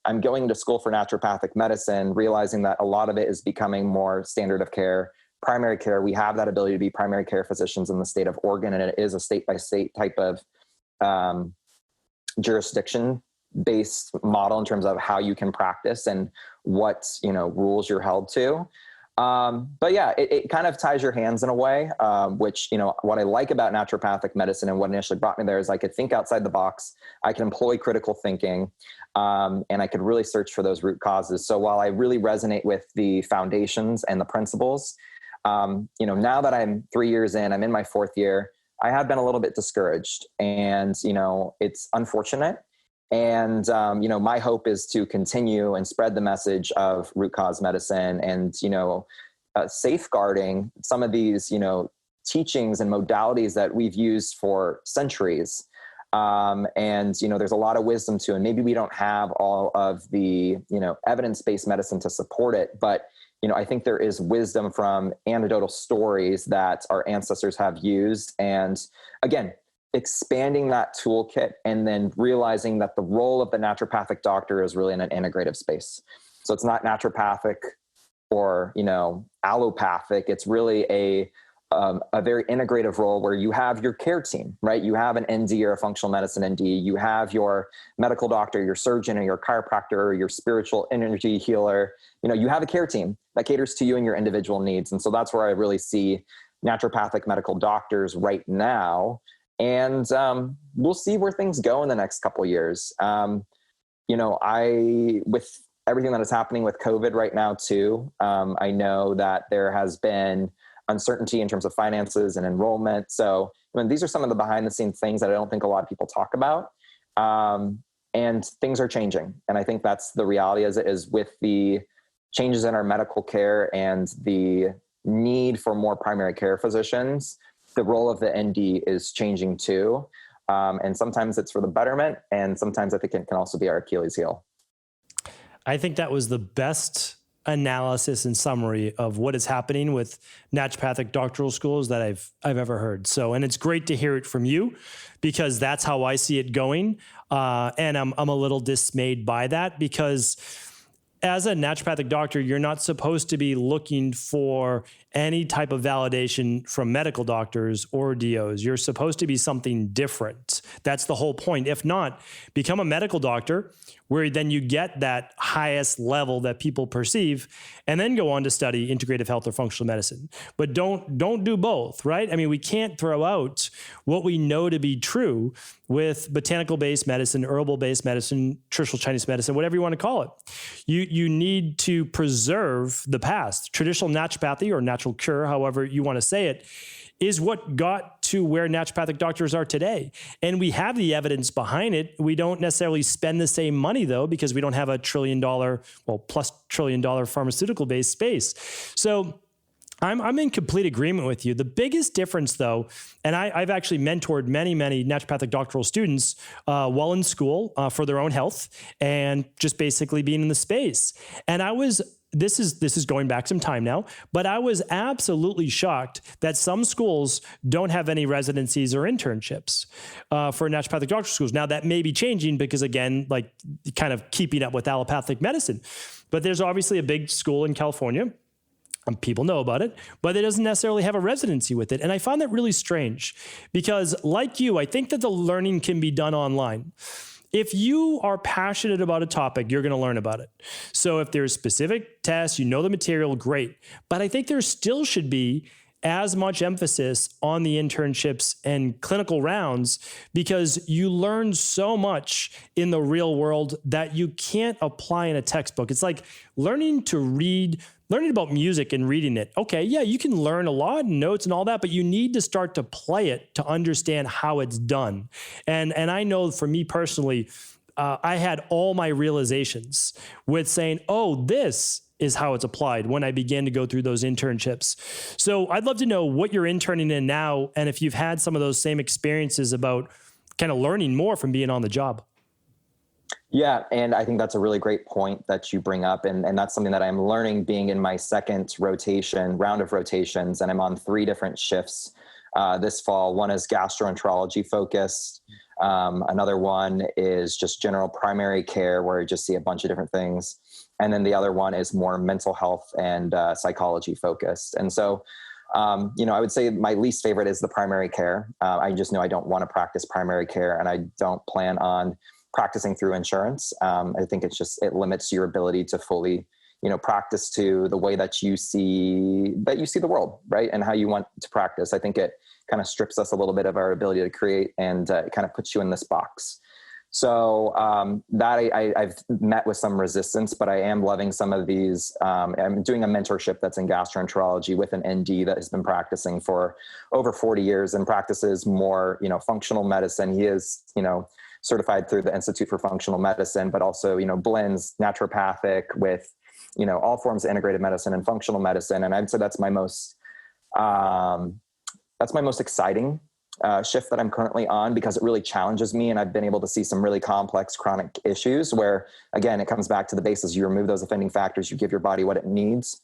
I'm going to school for naturopathic medicine, realizing that a lot of it is becoming more standard of care, primary care. We have that ability to be primary care physicians in the state of Oregon, and it is a state-by-state type of jurisdiction-based model in terms of how you can practice and what, rules you're held to. But yeah, it kind of ties your hands in a way, which, what I like about naturopathic medicine and what initially brought me there is I could think outside the box. I can employ critical thinking, and I could really search for those root causes. So while I really resonate with the foundations and the principles, now that I'm 3 years in, I'm in my 4th year, I have been a little bit discouraged, and, it's unfortunate. And, my hope is to continue and spread the message of root cause medicine and, safeguarding some of these, teachings and modalities that we've used for centuries. And, there's a lot of wisdom to, and maybe we don't have all of the, evidence-based medicine to support it, but, I think there is wisdom from anecdotal stories that our ancestors have used. And again, expanding that toolkit and then realizing that the role of the naturopathic doctor is really in an integrative space. So it's not naturopathic or, allopathic. It's really a very integrative role where you have your care team, right? You have an ND or a functional medicine ND. You have your medical doctor, your surgeon, or your chiropractor, or your spiritual energy healer. You have a care team that caters to you and your individual needs. And so that's where I really see naturopathic medical doctors right now. And we'll see where things go in the next couple of years. With everything that is happening with COVID right now too, I know that there has been uncertainty in terms of finances and enrollment. So these are some of the behind the scenes things that I don't think a lot of people talk about. And things are changing. And I think that's the reality as it is with the changes in our medical care and the need for more primary care physicians. The role of the ND is changing too. And sometimes it's for the betterment, and sometimes I think it can also be our Achilles heel. I think that was the best analysis and summary of what is happening with naturopathic doctoral schools that I've ever heard. So, and it's great to hear it from you because that's how I see it going. And I'm a little dismayed by that because as a naturopathic doctor, you're not supposed to be looking for any type of validation from medical doctors or DOs. You're supposed to be something different. That's the whole point. If not, become a medical doctor where then you get that highest level that people perceive and then go on to study integrative health or functional medicine. But don't do both, right? I mean, we can't throw out what we know to be true with botanical-based medicine, herbal-based medicine, traditional Chinese medicine, whatever you want to call it. You need to preserve the past. Traditional naturopathy or natural cure, however you want to say it, is what got to where naturopathic doctors are today. And we have the evidence behind it. We don't necessarily spend the same money though, because we don't have a plus $1 trillion pharmaceutical-based space. So I'm in complete agreement with you. The biggest difference though, and I've actually mentored many naturopathic doctoral students while in school for their own health and just basically being in the space. And this is going back some time now, but I was absolutely shocked that some schools don't have any residencies or internships for naturopathic doctoral schools. Now that may be changing because again, like kind of keeping up with allopathic medicine, but there's obviously a big school in California. People know about it, but it doesn't necessarily have a residency with it. And I found that really strange because like you, I think that the learning can be done online. If you are passionate about a topic, you're going to learn about it. So if there's specific tests, the material, great. But I think there still should be as much emphasis on the internships and clinical rounds because you learn so much in the real world that you can't apply in a textbook. It's like learning about music and reading it. Okay, yeah, you can learn a lot and notes and all that, but you need to start to play it to understand how it's done. And I know for me personally, I had all my realizations with saying, oh, this is how it's applied when I began to go through those internships. So I'd love to know what you're interning in now, and if you've had some of those same experiences about kind of learning more from being on the job. Yeah. And I think that's a really great point that you bring up. And that's something that I'm learning being in my second round of rotations. And I'm on 3 different shifts this fall. One is gastroenterology focused. Another one is just general primary care, where you just see a bunch of different things. And then the other one is more mental health and psychology focused. And so, I would say my least favorite is the primary care. I just know I don't want to practice primary care, and I don't plan on practicing through insurance. I think it limits your ability to fully, practice to the way that you see the world, right? And how you want to practice. I think it kind of strips us a little bit of our ability to create, and it kind of puts you in this box. So I've met with some resistance, but I am loving some of these. I'm doing a mentorship that's in gastroenterology with an ND that has been practicing for over 40 years and practices more, functional medicine. He is, certified through the Institute for Functional Medicine, but also, blends naturopathic with, all forms of integrated medicine and functional medicine. And I'd say that's my most exciting shift that I'm currently on, because it really challenges me. And I've been able to see some really complex chronic issues where, again, it comes back to the basis. You remove those offending factors, you give your body what it needs.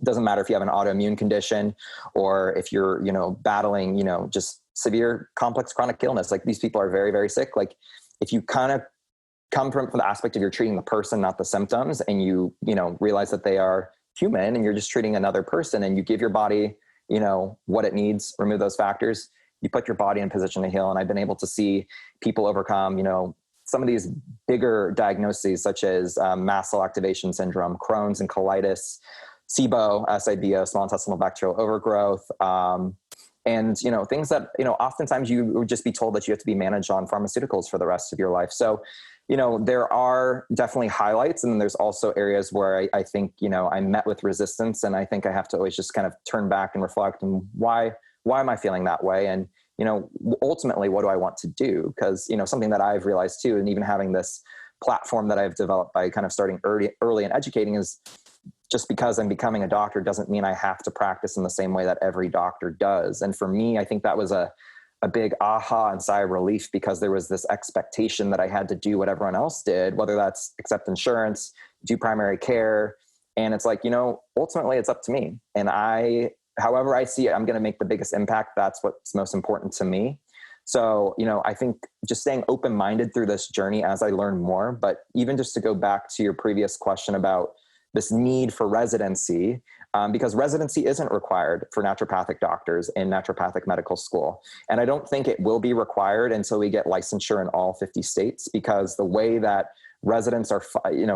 It doesn't matter if you have an autoimmune condition or if you're, battling, just severe complex chronic illness. Like, these people are very, very sick. Like, if you kind of come from the aspect of you're treating the person, not the symptoms, and you realize that they are human and you're just treating another person, and you give your body, what it needs, remove those factors, you put your body in position to heal. And I've been able to see people overcome, some of these bigger diagnoses, such as mast cell activation syndrome, Crohn's and colitis, SIBO, SIBO, small intestinal bacterial overgrowth, and, things that, oftentimes you would just be told that you have to be managed on pharmaceuticals for the rest of your life. So, there are definitely highlights, and then there's also areas where I think, I met with resistance, and I think I have to always just kind of turn back and reflect on why am I feeling that way? And, ultimately, what do I want to do? Because, something that I've realized too, and even having this platform that I've developed by kind of starting early and educating, is just because I'm becoming a doctor doesn't mean I have to practice in the same way that every doctor does. And for me, I think that was a big aha and sigh of relief, because there was this expectation that I had to do what everyone else did, whether that's accept insurance, do primary care. And it's like, ultimately it's up to me. And however I see it, I'm going to make the biggest impact. That's what's most important to me. So, I think just staying open-minded through this journey as I learn more. But even just to go back to your previous question about this need for residency, because residency isn't required for naturopathic doctors in naturopathic medical school. And I don't think it will be required until we get licensure in all 50 states, because the way that residents are,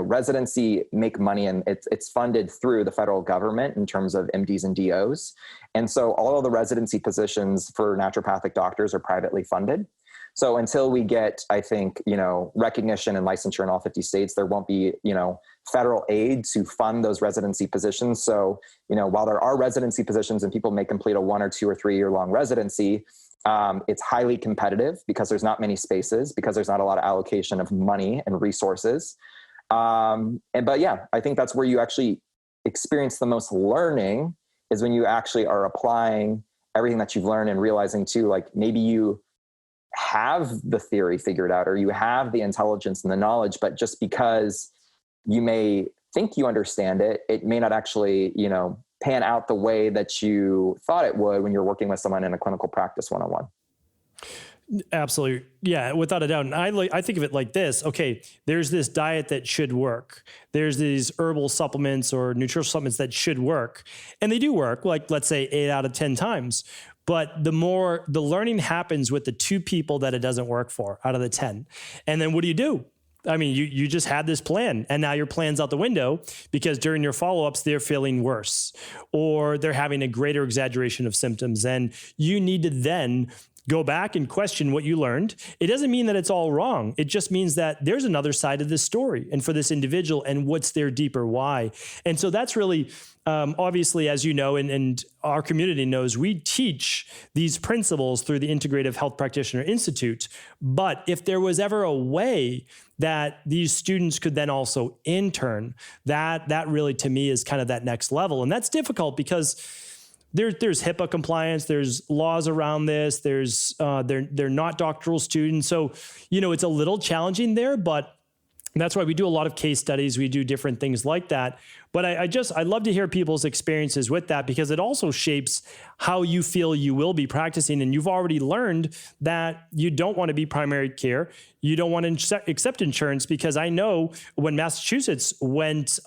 residency make money, and it's funded through the federal government in terms of MDs and DOs. And so all of the residency positions for naturopathic doctors are privately funded. So until we get, I think, recognition and licensure in all 50 states, there won't be, federal aid to fund those residency positions. So, while there are residency positions and people may complete a 1 or 2 or 3 year long residency, it's highly competitive because there's not many spaces, because there's not a lot of allocation of money and resources. But yeah, I think that's where you actually experience the most learning, is when you actually are applying everything that you've learned and realizing too, like, maybe you have the theory figured out, or you have the intelligence and the knowledge, but just because you may think you understand it, it may not actually, pan out the way that you thought it would when you're working with someone in a clinical practice one-on-one. Absolutely. Yeah, without a doubt. And I think of it like this. Okay, there's this diet that should work. There's these herbal supplements or nutritional supplements that should work. And they do work, like, let's say 8 out of 10 times. But the learning happens with the 2 people that it doesn't work for out of the 10. And then what do? I mean, you just had this plan, and now your plan's out the window because during your follow-ups, they're feeling worse, or they're having a greater exaggeration of symptoms. And you need to then go back and question what you learned. It doesn't mean that it's all wrong. It just means that there's another side of this story, and for this individual, and what's their deeper why. And so that's really, obviously, as you know, and our community knows, we teach these principles through the Integrative Health Practitioner Institute. But if there was ever a way that these students could then also intern, that really to me is kind of that next level. And that's difficult because there's HIPAA compliance, there's laws around this, there's they're not doctoral students. So, it's a little challenging there, but that's why we do a lot of case studies. We do different things like that. But I'd love to hear people's experiences with that, because it also shapes how you feel you will be practicing. And you've already learned that you don't want to be primary care. You don't want to accept insurance, because I know when Massachusetts went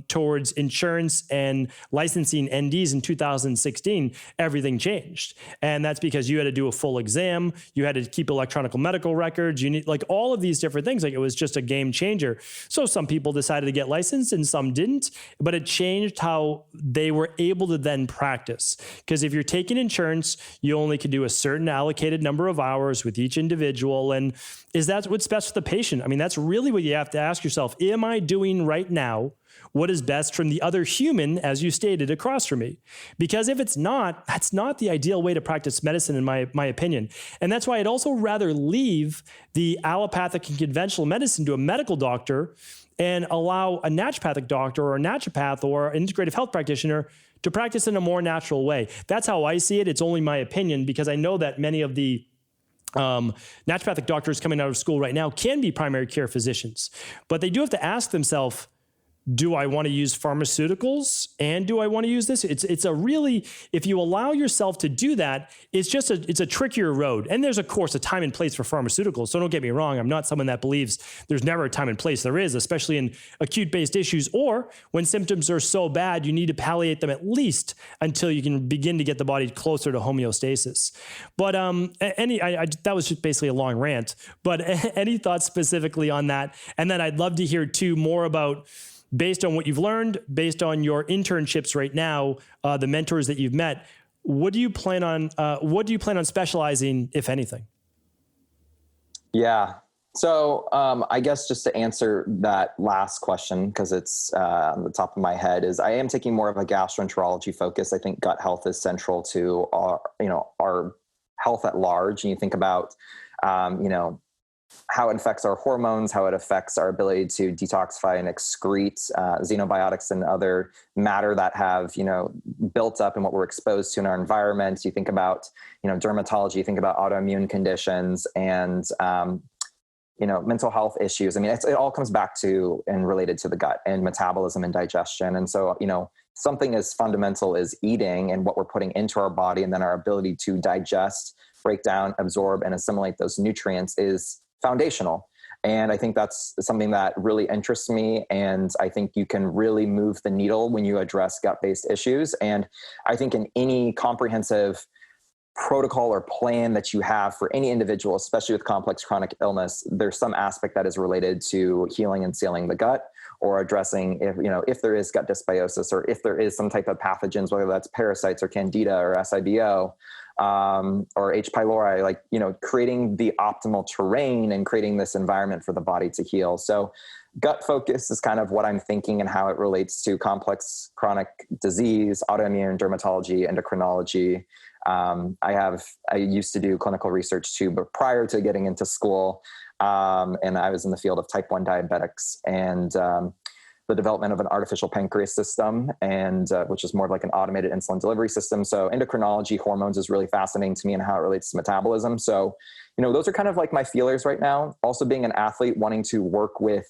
towards insurance and licensing NDs in 2016, everything changed. And that's because you had to do a full exam. You had to keep electronic medical records. You need all of these different things. It was just a game changer. So some people decided to get licensed and some didn't, but it changed how they were able to then practice. Because if you're taking insurance, you only can do a certain allocated number of hours with each individual. And is that what's best for the patient? I mean, that's really what you have to ask yourself. Am I doing right now what is best from the other human, as you stated, across from me? Because if it's not, that's not the ideal way to practice medicine, in my opinion. And that's why I'd also rather leave the allopathic and conventional medicine to a medical doctor and allow a naturopathic doctor or a naturopath or an integrative health practitioner to practice in a more natural way. That's how I see it. It's only my opinion, because I know that many of the naturopathic doctors coming out of school right now can be primary care physicians, but they do have to ask themselves, do I want to use pharmaceuticals and do I want to use this? It's a really, if you allow yourself to do that, it's a trickier road. And there's, of course, a time and place for pharmaceuticals. So don't get me wrong. I'm not someone that believes there's never a time and place. There is, especially in acute-based issues, or when symptoms are so bad, you need to palliate them at least until you can begin to get the body closer to homeostasis. But that was just basically a long rant, but any thoughts specifically on that? And then I'd love to hear too more about, based on what you've learned, based on your internships right now, the mentors that you've met, what do you plan on specializing, if anything? Yeah. So I guess just to answer that last question, because it's on the top of my head, is I am taking more of a gastroenterology focus. I think gut health is central to our health at large. And you think about, how it affects our hormones, how it affects our ability to detoxify and excrete xenobiotics and other matter that have, built up in what we're exposed to in our environment. You think about, dermatology, you think about autoimmune conditions and, mental health issues. I mean, it all comes back to and related to the gut and metabolism and digestion. And so, something as fundamental as eating and what we're putting into our body, and then our ability to digest, break down, absorb, and assimilate those nutrients is foundational. And I think that's something that really interests me. And I think you can really move the needle when you address gut-based issues. And I think in any comprehensive protocol or plan that you have for any individual, especially with complex chronic illness, there's some aspect that is related to healing and sealing the gut, or addressing if there is gut dysbiosis, or if there is some type of pathogens, whether that's parasites or candida or SIBO, or H. pylori, creating the optimal terrain and creating this environment for the body to heal. So gut focus is kind of what I'm thinking, and how it relates to complex chronic disease, autoimmune, dermatology, endocrinology. I used to do clinical research too, but prior to getting into school, and I was in the field of type 1 diabetics and the development of an artificial pancreas system, and which is more of like an automated insulin delivery system. So endocrinology, hormones is really fascinating to me, and how it relates to metabolism. So, those are kind of like my feelers right now. Also being an athlete, wanting to work with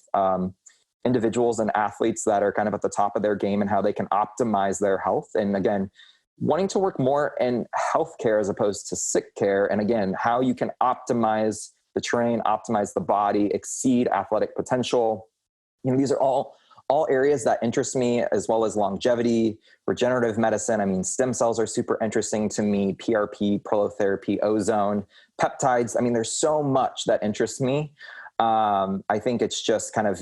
individuals and athletes that are kind of at the top of their game and how they can optimize their health. And again, wanting to work more in healthcare as opposed to sick care. And again, how you can optimize the terrain, optimize the body, exceed athletic potential. These are all areas that interest me, as well as longevity, regenerative medicine. I mean, stem cells are super interesting to me, PRP, prolotherapy, ozone, peptides. I mean, there's so much that interests me. I think it's just kind of,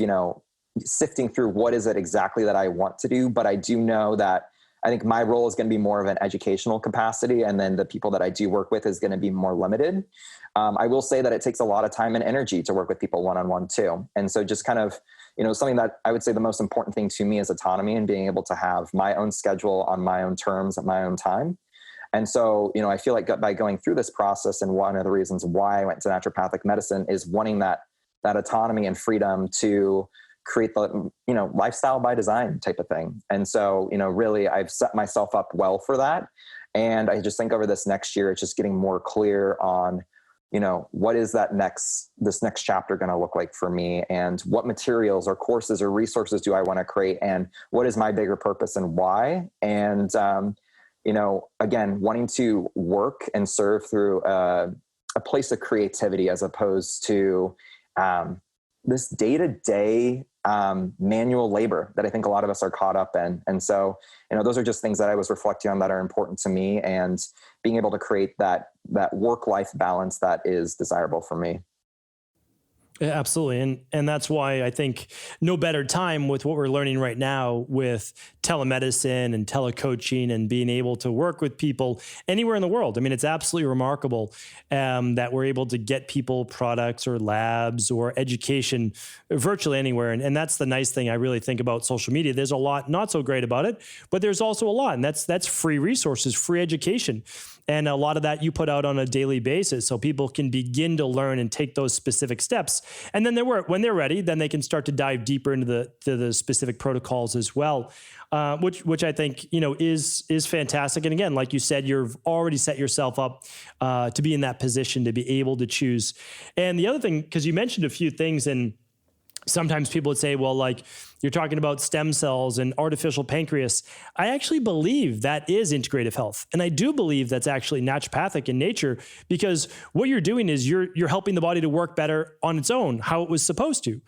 sifting through what is it exactly that I want to do. But I do know that I think my role is going to be more of an educational capacity. And then the people that I do work with is going to be more limited. I will say that it takes a lot of time and energy to work with people one-on-one too. And so just kind of, something that I would say the most important thing to me is autonomy and being able to have my own schedule on my own terms at my own time. And so, I feel like by going through this process, and one of the reasons why I went to naturopathic medicine is wanting that autonomy and freedom to create the, lifestyle by design type of thing. And so, really I've set myself up well for that. And I just think over this next year, it's just getting more clear on, what is this next chapter going to look like for me, and what materials or courses or resources do I want to create, and what is my bigger purpose and why? And, again, wanting to work and serve through a place of creativity as opposed to this day-to-day manual labor that I think a lot of us are caught up in. And so, those are just things that I was reflecting on that are important to me, and being able to create that work-life balance that is desirable for me. Yeah, absolutely. And that's why I think no better time with what we're learning right now with telemedicine and telecoaching and being able to work with people anywhere in the world. I mean, it's absolutely remarkable that we're able to get people products or labs or education virtually anywhere. And that's the nice thing I really think about social media. There's a lot not so great about it, but there's also a lot, and that's free resources, free education. And a lot of that you put out on a daily basis so people can begin to learn and take those specific steps. And then when they're ready, then they can start to dive deeper into the specific protocols as well, which I think, is fantastic. And again, like you said, you've already set yourself up to be in that position to be able to choose. And the other thing, because you mentioned a few things, and sometimes people would say, well, like you're talking about stem cells and artificial pancreas. I actually believe that is integrative health. And I do believe that's actually naturopathic in nature, because what you're doing is you're helping the body to work better on its own, how it was supposed to.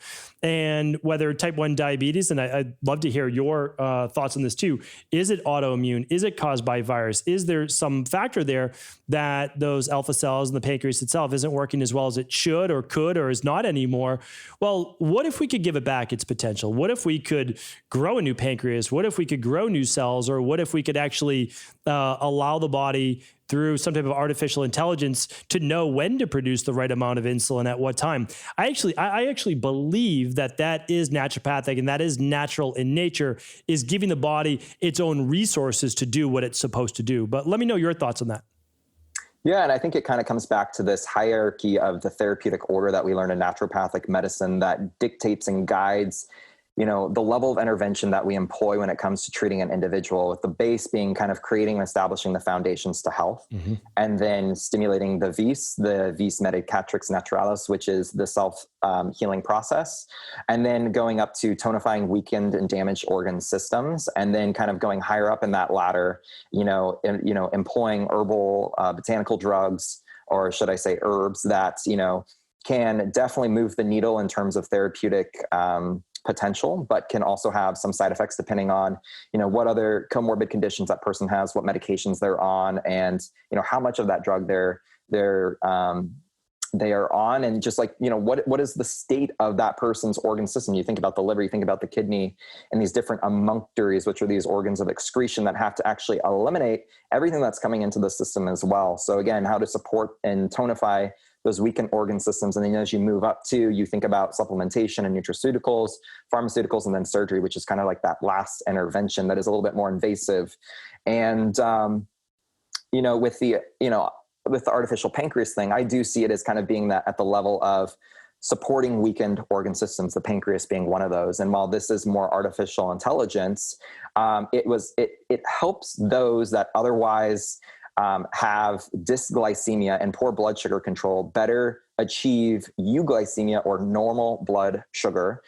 And whether type 1 diabetes, and I'd love to hear your thoughts on this too. Is it autoimmune? Is it caused by virus? Is there some factor there that those alpha cells in the pancreas itself isn't working as well as it should or could or is not anymore? Well, what if we could give it back its potential? What if we could grow a new pancreas? What if we could grow new cells? Or what if we could actually allow the body through some type of artificial intelligence to know when to produce the right amount of insulin at what time? I actually believe that is naturopathic, and that is natural in nature, is giving the body its own resources to do what it's supposed to do. But let me know your thoughts on that. Yeah, and I think it kind of comes back to this hierarchy of the therapeutic order that we learn in naturopathic medicine that dictates and guides, the level of intervention that we employ when it comes to treating an individual, with the base being kind of creating and establishing the foundations to health, and then stimulating the vis medicatrix naturalis, which is the self-healing process, and then going up to tonifying weakened and damaged organ systems, and then kind of going higher up in that ladder, employing herbal, botanical drugs, or should I say herbs that, can definitely move the needle in terms of therapeutic potential, but can also have some side effects depending on, what other comorbid conditions that person has, what medications they're on, and, how much of that drug they are on. And just like, what is the state of that person's organ system? You think about the liver, you think about the kidney, and these different emunctories, which are these organs of excretion that have to actually eliminate everything that's coming into the system as well. So again, how to support and tonify those weakened organ systems. And then as you move up to, you think about supplementation and nutraceuticals, pharmaceuticals, and then surgery, which is kind of like that last intervention that is a little bit more invasive. And, with the artificial pancreas thing, I do see it as kind of being that at the level of supporting weakened organ systems, the pancreas being one of those. And while this is more artificial intelligence, it helps those that otherwise have dysglycemia and poor blood sugar control better achieve euglycemia, or normal blood sugar,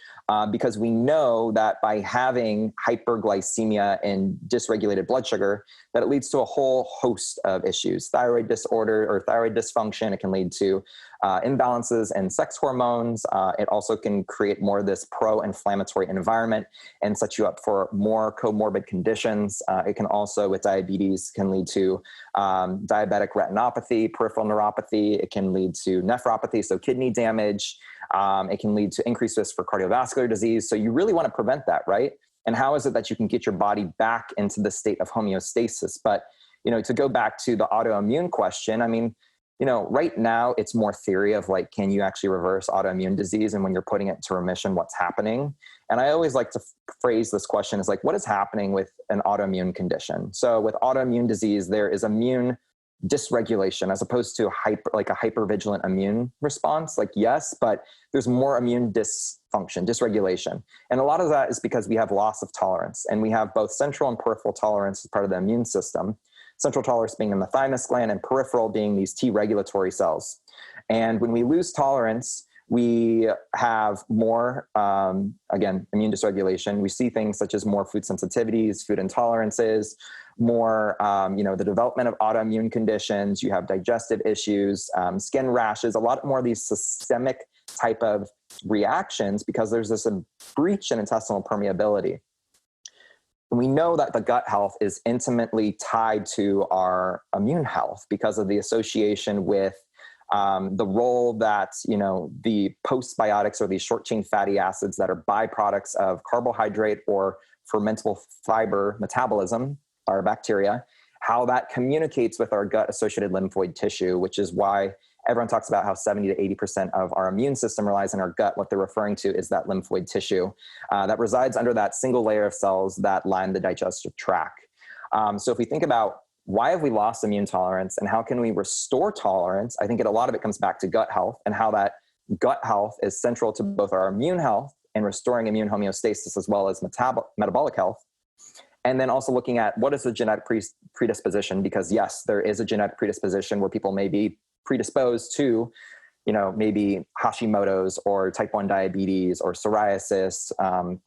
because we know that by having hyperglycememia and dysregulated blood sugar, that it leads to a whole host of issues: thyroid disorder or thyroid dysfunction. It can lead to imbalances in sex hormones. It also can create more of this pro-inflammatory environment and set you up for more comorbid conditions. It can also, with diabetes, can lead to diabetic retinopathy, peripheral neuropathy. It can lead to nephropathy, so kidney damage. It can lead to increased risk for cardiovascular disease. So you really want to prevent that, right? And how is it that you can get your body back into the state of homeostasis? But, to go back to the autoimmune question, I mean, right now it's more theory of like, can you actually reverse autoimmune disease? And when you're putting it into remission, what's happening? And I always like to phrase this question as like, what is happening with an autoimmune condition? So with autoimmune disease, there is immune dysregulation as opposed to a hypervigilant immune response. Like, yes, but there's more immune dysfunction, dysregulation. And a lot of that is because we have loss of tolerance, and we have both central and peripheral tolerance as part of the immune system. Central tolerance being in the thymus gland, and peripheral being these T regulatory cells. And when we lose tolerance, we have more, again, immune dysregulation. We see things such as more food sensitivities, food intolerances, more, the development of autoimmune conditions. You have digestive issues, skin rashes, a lot more of these systemic type of reactions because there's this breach in intestinal permeability. We know that the gut health is intimately tied to our immune health because of the association with the role that, the postbiotics or these short chain fatty acids that are byproducts of carbohydrate or fermentable fiber metabolism, our bacteria, how that communicates with our gut associated lymphoid tissue, which is why everyone talks about how 70 to 80% of our immune system relies on our gut. What they're referring to is that lymphoid tissue that resides under that single layer of cells that line the digestive tract. So if we think about why have we lost immune tolerance and how can we restore tolerance, I think a lot of it comes back to gut health and how that gut health is central to both our immune health and restoring immune homeostasis as well as metabolic health. And then also looking at what is the genetic predisposition, because yes, there is a genetic predisposition where people may be predisposed to, maybe Hashimoto's or type 1 diabetes or psoriasis,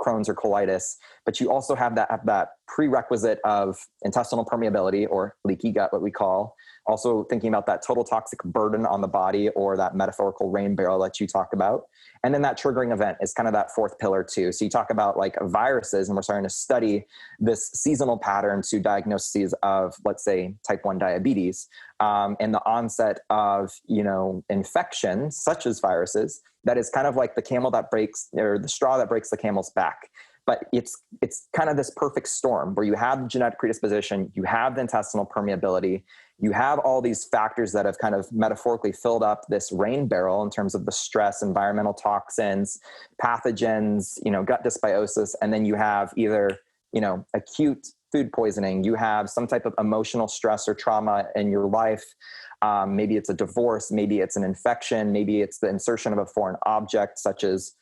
Crohn's or colitis, but you also have that prerequisite of intestinal permeability or leaky gut, what we call. Also thinking about that total toxic burden on the body or that metaphorical rain barrel that you talk about. And then that triggering event is kind of that fourth pillar too. So you talk about like viruses, and we're starting to study this seasonal pattern to diagnoses of, let's say, type 1 diabetes, and the onset of, infections such as viruses. That is kind of like the camel that breaks, or the straw that breaks the camel's back. But it's kind of this perfect storm where you have the genetic predisposition, you have the intestinal permeability, you have all these factors that have kind of metaphorically filled up this rain barrel in terms of the stress, environmental toxins, pathogens, gut dysbiosis, and then you have either, acute food poisoning, you have some type of emotional stress or trauma in your life. Maybe it's a divorce, maybe it's an infection, maybe it's the insertion of a foreign object such as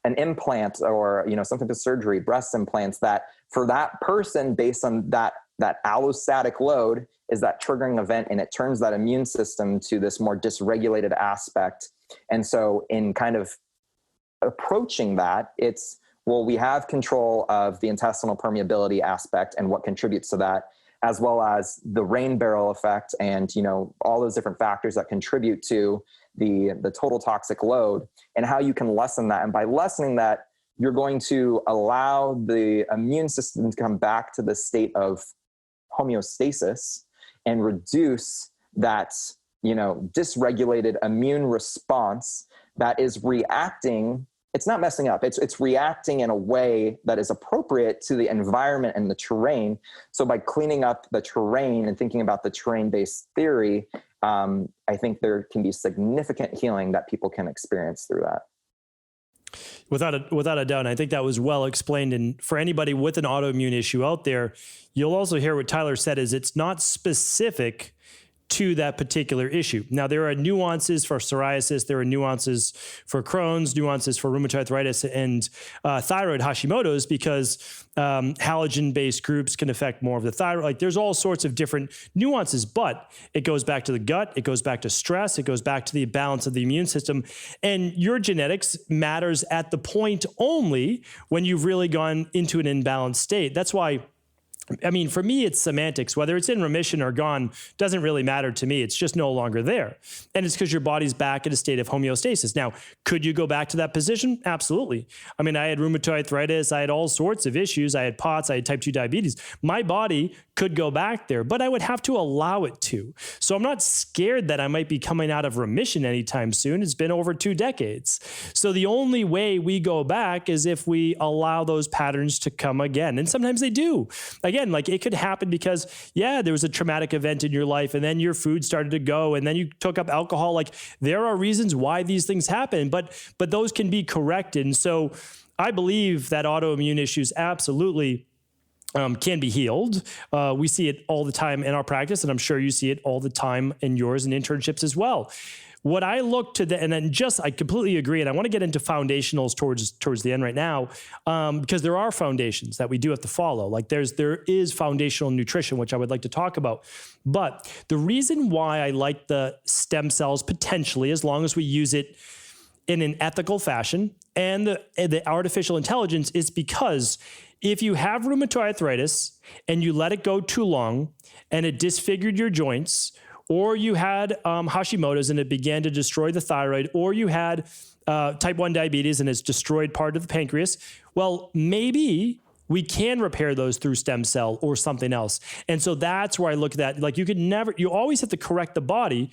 an implant or, some type of surgery, breast implants, that for that person, based on that allostatic load, is that triggering event, and it turns that immune system to this more dysregulated aspect. And so in kind of approaching that, it's, well, we have control of the intestinal permeability aspect and what contributes to that, as well as the rain barrel effect and, all those different factors that contribute to the total toxic load, and how you can lessen that. And by lessening that, you're going to allow the immune system to come back to the state of homeostasis and reduce that, dysregulated immune response that is reacting. It's not messing up. It's reacting in a way that is appropriate to the environment and the terrain. So by cleaning up the terrain and thinking about the terrain-based theory, I think there can be significant healing that people can experience through that. Without a doubt. And I think that was well explained. And for anybody with an autoimmune issue out there, you'll also hear what Tyler said is it's not specific to that particular issue. Now, there are nuances for psoriasis, there are nuances for Crohn's, nuances for rheumatoid arthritis and thyroid Hashimoto's, because halogen-based groups can affect more of the thyroid. Like, there's all sorts of different nuances, but it goes back to the gut, it goes back to stress, it goes back to the balance of the immune system. And your genetics matters at the point only when you've really gone into an imbalanced state. That's why, for me, it's semantics. Whether it's in remission or gone doesn't really matter to me. It's just no longer there. And it's because your body's back in a state of homeostasis. Now, could you go back to that position? Absolutely. I had rheumatoid arthritis. I had all sorts of issues. I had POTS. I had type 2 diabetes. My body could go back there, but I would have to allow it to. So I'm not scared that I might be coming out of remission anytime soon. It's been over 2 decades. So the only way we go back is if we allow those patterns to come again. And sometimes they do. Again, like it could happen because, yeah, there was a traumatic event in your life and then your food started to go and then you took up alcohol. Like there are reasons why these things happen, but those can be corrected. And so I believe that autoimmune issues absolutely can be healed. We see it all the time in our practice, and I'm sure you see it all the time in yours and internships as well. What I look to and then I completely agree, and I want to get into foundationals towards the end right now, because there are foundations that we do have to follow. Like there is foundational nutrition, which I would like to talk about. But the reason why I like the stem cells potentially, as long as we use it in an ethical fashion, and the artificial intelligence, is because if you have rheumatoid arthritis and you let it go too long and it disfigured your joints, or you had Hashimoto's and it began to destroy the thyroid, or you had type 1 diabetes and it's destroyed part of the pancreas, well, maybe we can repair those through stem cell or something else. And so that's where I look at that. Like you always have to correct the body,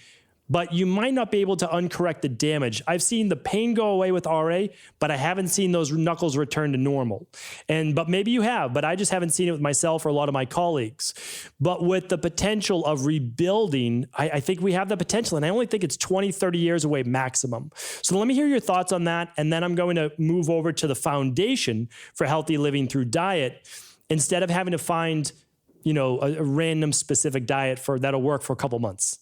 but you might not be able to uncorrect the damage. I've seen the pain go away with RA, but I haven't seen those knuckles return to normal. But maybe you have, but I just haven't seen it with myself or a lot of my colleagues. But with the potential of rebuilding, I think we have the potential, and I only think it's 20, 30 years away maximum. So let me hear your thoughts on that, and then I'm going to move over to the foundation for healthy living through diet, instead of having to find, a random specific diet that'll work for a couple months.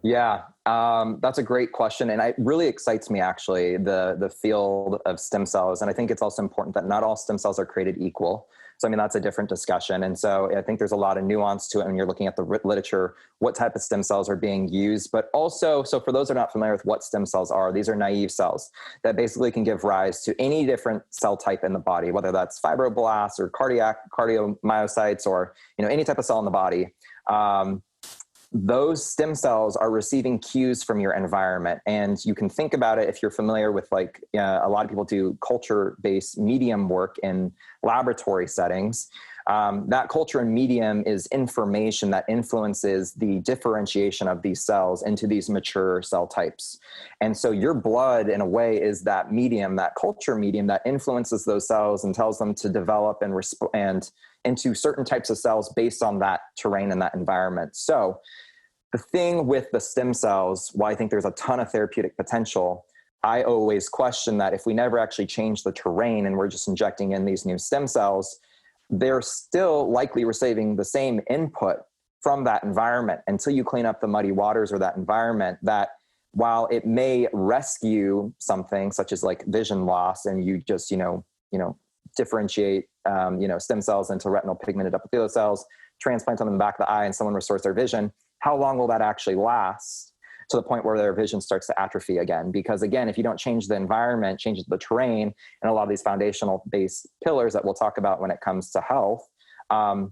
Yeah, that's a great question. And it really excites me, actually, the field of stem cells. And I think it's also important that not all stem cells are created equal. So, I mean, that's a different discussion. And so I think there's a lot of nuance to it when you're looking at the literature, what type of stem cells are being used. But also, so for those who are not familiar with what stem cells are, these are naive cells that basically can give rise to any different cell type in the body, whether that's fibroblasts or cardiomyocytes or, any type of cell in the body. Those stem cells are receiving cues from your environment. And you can think about it if you're familiar with a lot of people do culture-based medium work in laboratory settings. That culture and medium is information that influences the differentiation of these cells into these mature cell types. And so your blood, in a way, is that medium, that culture medium that influences those cells and tells them to develop and respond into certain types of cells based on that terrain and that environment. So the thing with the stem cells, why I think there's a ton of therapeutic potential, I always question that if we never actually change the terrain and we're just injecting in these new stem cells, they're still likely receiving the same input from that environment until you clean up the muddy waters or that environment, that while it may rescue something such as like vision loss, and you just, differentiate, stem cells into retinal pigmented epithelial cells, transplant them in the back of the eye, and someone restores their vision, how long will that actually last to the point where their vision starts to atrophy again? Because again, if you don't change the environment, change the terrain, and a lot of these foundational based pillars that we'll talk about when it comes to health, I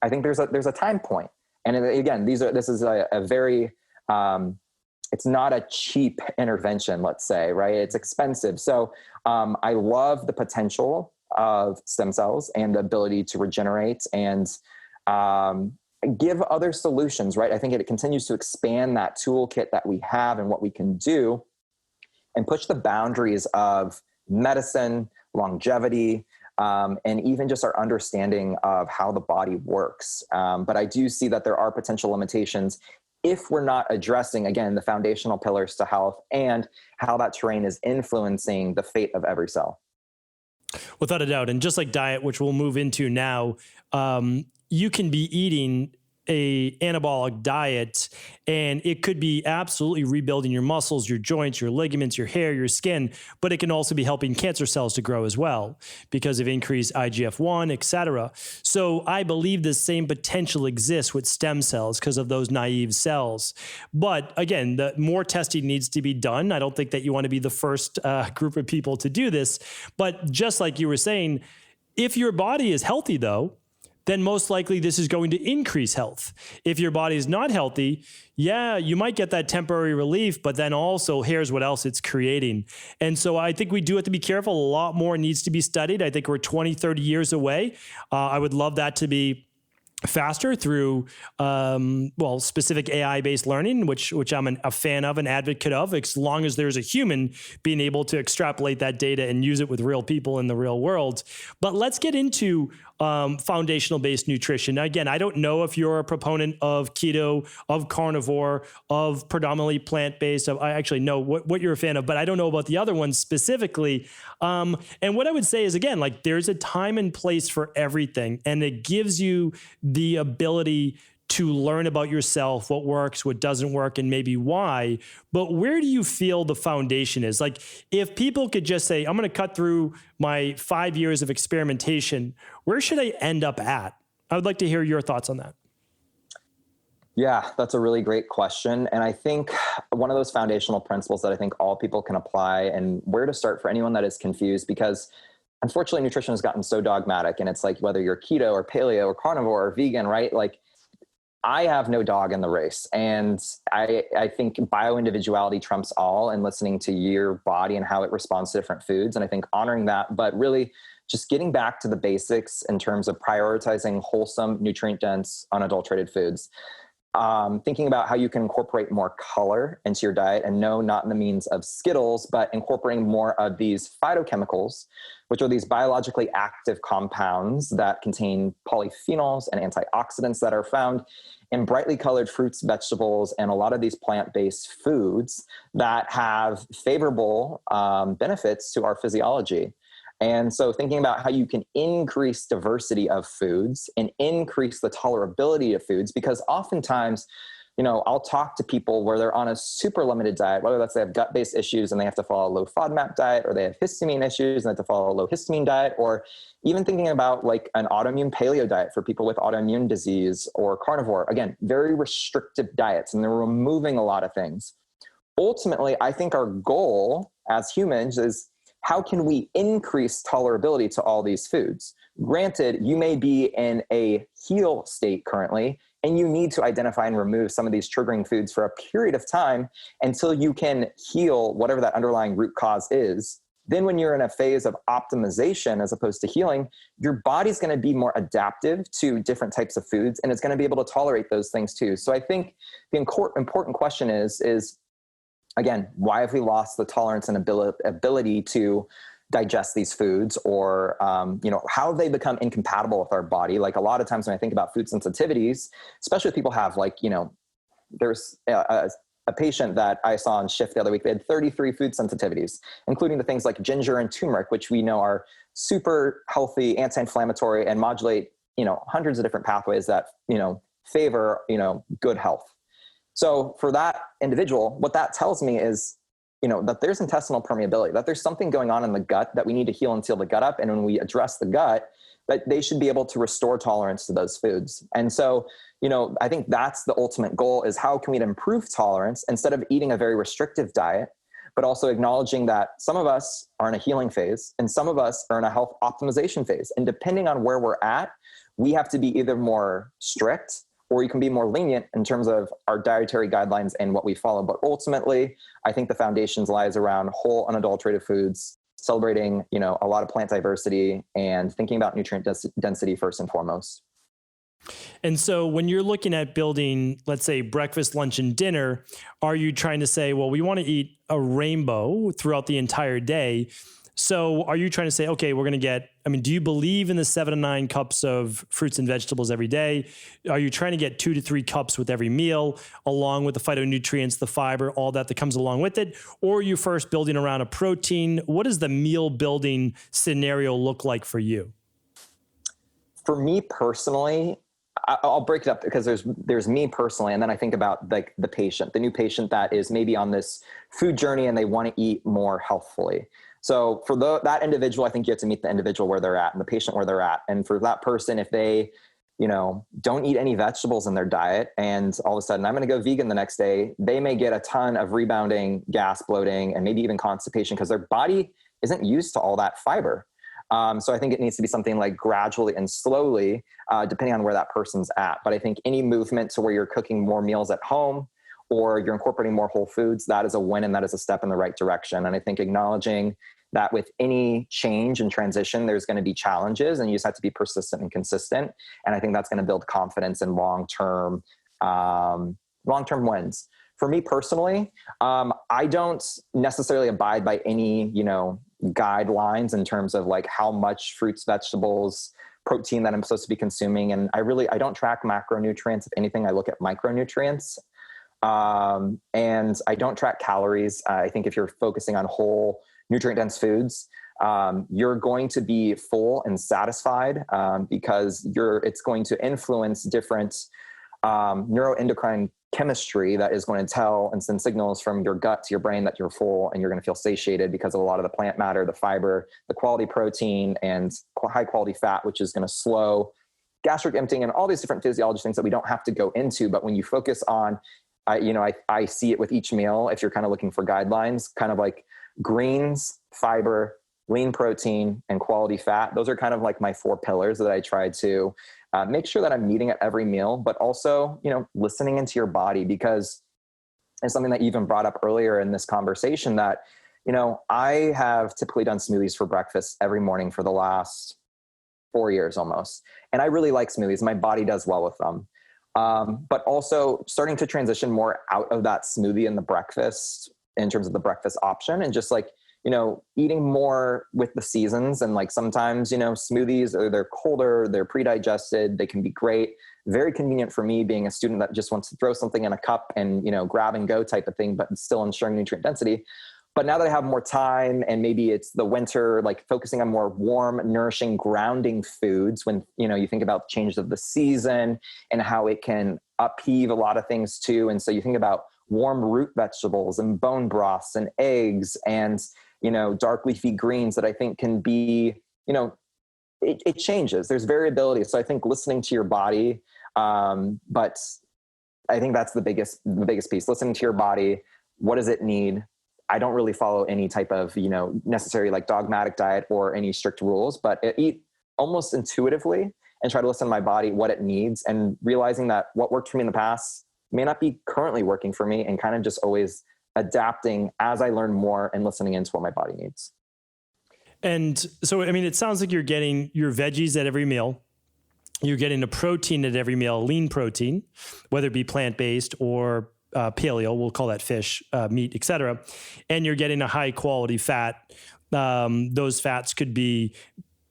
think there's a time point. And again, this is a very, it's not a cheap intervention, let's say, right? It's expensive. So I love the potential of stem cells and the ability to regenerate and give other solutions, right? I think it continues to expand that toolkit that we have and what we can do, and push the boundaries of medicine, longevity, and even just our understanding of how the body works. But I do see that there are potential limitations if we're not addressing, again, the foundational pillars to health and how that terrain is influencing the fate of every cell. Without a doubt. And just like diet, which we'll move into now, you can be eating a anabolic diet and it could be absolutely rebuilding your muscles, your joints, your ligaments, your hair, your skin, but it can also be helping cancer cells to grow as well because of increased IGF-1, et cetera. So I believe the same potential exists with stem cells because of those naive cells. But again, the more testing needs to be done. I don't think that you want to be the first group of people to do this, but just like you were saying, if your body is healthy though, then most likely this is going to increase health. If your body is not healthy, yeah, you might get that temporary relief, but then also here's what else it's creating. And so I think we do have to be careful. A lot more needs to be studied. I think we're 20, 30 years away. I would love that to be faster through, specific AI-based learning, which I'm a fan of, an advocate of, as long as there's a human being able to extrapolate that data and use it with real people in the real world. But let's get into foundational-based nutrition. Now, again, I don't know if you're a proponent of keto, of carnivore, of predominantly plant-based. I actually know what you're a fan of, but I don't know about the other ones specifically. And what I would say is, again, like there's a time and place for everything, and it gives you the ability to learn about yourself, what works, what doesn't work, and maybe why. But where do you feel the foundation is? Like if people could just say, I'm going to cut through my 5 years of experimentation, where should I end up at? I would like to hear your thoughts on that. Yeah, that's a really great question. And I think one of those foundational principles that I think all people can apply, and where to start for anyone that is confused, because unfortunately nutrition has gotten so dogmatic, and it's like whether you're keto or paleo or carnivore or vegan, right? Like I have no dog in the race. And I think bio-individuality trumps all, and listening to your body and how it responds to different foods. And I think honoring that, but really just getting back to the basics in terms of prioritizing wholesome, nutrient-dense, unadulterated foods. Thinking about how you can incorporate more color into your diet, and no, not in the means of Skittles, but incorporating more of these phytochemicals, which are these biologically active compounds that contain polyphenols and antioxidants that are found in brightly colored fruits, vegetables, and a lot of these plant-based foods that have favorable benefits to our physiology. And so thinking about how you can increase diversity of foods and increase the tolerability of foods, because oftentimes, I'll talk to people where they're on a super limited diet, whether that's they have gut-based issues and they have to follow a low FODMAP diet, or they have histamine issues and they have to follow a low histamine diet, or even thinking about like an autoimmune paleo diet for people with autoimmune disease, or carnivore. Again, very restrictive diets, and they're removing a lot of things. Ultimately, I think our goal as humans is, how can we increase tolerability to all these foods? Granted, you may be in a heal state currently, and you need to identify and remove some of these triggering foods for a period of time until you can heal whatever that underlying root cause is. Then when you're in a phase of optimization as opposed to healing, your body's going to be more adaptive to different types of foods, and it's going to be able to tolerate those things too. So I think the important question is, again, why have we lost the tolerance and ability to digest these foods, or, how have they become incompatible with our body? Like a lot of times when I think about food sensitivities, especially if people have there's a patient that I saw on shift the other week, they had 33 food sensitivities, including the things like ginger and turmeric, which we know are super healthy, anti-inflammatory, and modulate, hundreds of different pathways that, favor, good health. So for that individual, what that tells me is, that there's intestinal permeability, that there's something going on in the gut that we need to heal and seal the gut up. And when we address the gut, that they should be able to restore tolerance to those foods. And so, I think that's the ultimate goal, is how can we improve tolerance instead of eating a very restrictive diet, but also acknowledging that some of us are in a healing phase and some of us are in a health optimization phase. And depending on where we're at, we have to be either more strict, or you can be more lenient in terms of our dietary guidelines and what we follow. But ultimately, I think the foundations lies around whole, unadulterated foods, celebrating, a lot of plant diversity, and thinking about nutrient density first and foremost. And so when you're looking at building, let's say, breakfast, lunch, and dinner, are you trying to say, well, we want to eat a rainbow throughout the entire day? So are you trying to say, okay, we're going to get, do you believe in the 7 to 9 cups of fruits and vegetables every day? Are you trying to get 2 to 3 cups with every meal, along with the phytonutrients, the fiber, all that comes along with it? Or are you first building around a protein? What does the meal building scenario look like for you? For me personally, I'll break it up, because there's me personally, and then I think about like the patient, the new patient that is maybe on this food journey and they want to eat more healthfully. So for that individual, I think you have to meet the individual where they're at and the patient where they're at. And for that person, if they, don't eat any vegetables in their diet, and all of a sudden I'm going to go vegan the next day, they may get a ton of rebounding gas, bloating, and maybe even constipation, because their body isn't used to all that fiber. So I think it needs to be something like gradually and slowly, depending on where that person's at. But I think any movement to where you're cooking more meals at home, or you're incorporating more whole foods, that is a win, and that is a step in the right direction. And I think acknowledging that with any change and transition, there's going to be challenges, and you just have to be persistent and consistent. And I think that's going to build confidence and long-term wins. For me personally, I don't necessarily abide by any, guidelines in terms of like how much fruits, vegetables, protein that I'm supposed to be consuming. And I don't track macronutrients. If anything, I look at micronutrients. And I don't track calories. I think if you're focusing on whole nutrient dense foods, you're going to be full and satisfied, because it's going to influence different neuroendocrine chemistry that is going to tell and send signals from your gut to your brain that you're full, and you're going to feel satiated because of a lot of the plant matter, the fiber, the quality protein, and high quality fat, which is going to slow gastric emptying and all these different physiology things that we don't have to go into. But when you focus on, I see it with each meal, if you're kind of looking for guidelines, kind of like greens, fiber, lean protein, and quality fat. Those are kind of like my 4 pillars that I try to make sure that I'm meeting at every meal, but also, listening into your body, because it's something that you even brought up earlier in this conversation that, I have typically done smoothies for breakfast every morning for the last 4 years almost. And I really like smoothies. My body does well with them. But also starting to transition more out of that smoothie and the breakfast in terms of the breakfast option, and just like, eating more with the seasons. And like sometimes, smoothies, they're colder, they're pre-digested, they can be great, very convenient for me being a student that just wants to throw something in a cup and, grab and go type of thing, but still ensuring nutrient density. But now that I have more time, and maybe it's the winter, like focusing on more warm, nourishing, grounding foods, when, you think about changes of the season and how it can upheave a lot of things too. And so you think about warm root vegetables and bone broths and eggs and, dark leafy greens that I think can be, it changes. There's variability. So I think listening to your body, but I think that's the biggest piece, listening to your body. What does it need? I don't really follow any type of, necessary like dogmatic diet or any strict rules, but eat almost intuitively and try to listen to my body, what it needs, and realizing that what worked for me in the past may not be currently working for me, and kind of just always adapting as I learn more and listening into what my body needs. And so, it sounds like you're getting your veggies at every meal. You're getting a protein at every meal, lean protein, whether it be plant-based or paleo, we'll call that fish, meat, etc. And you're getting a high quality fat. Those fats could be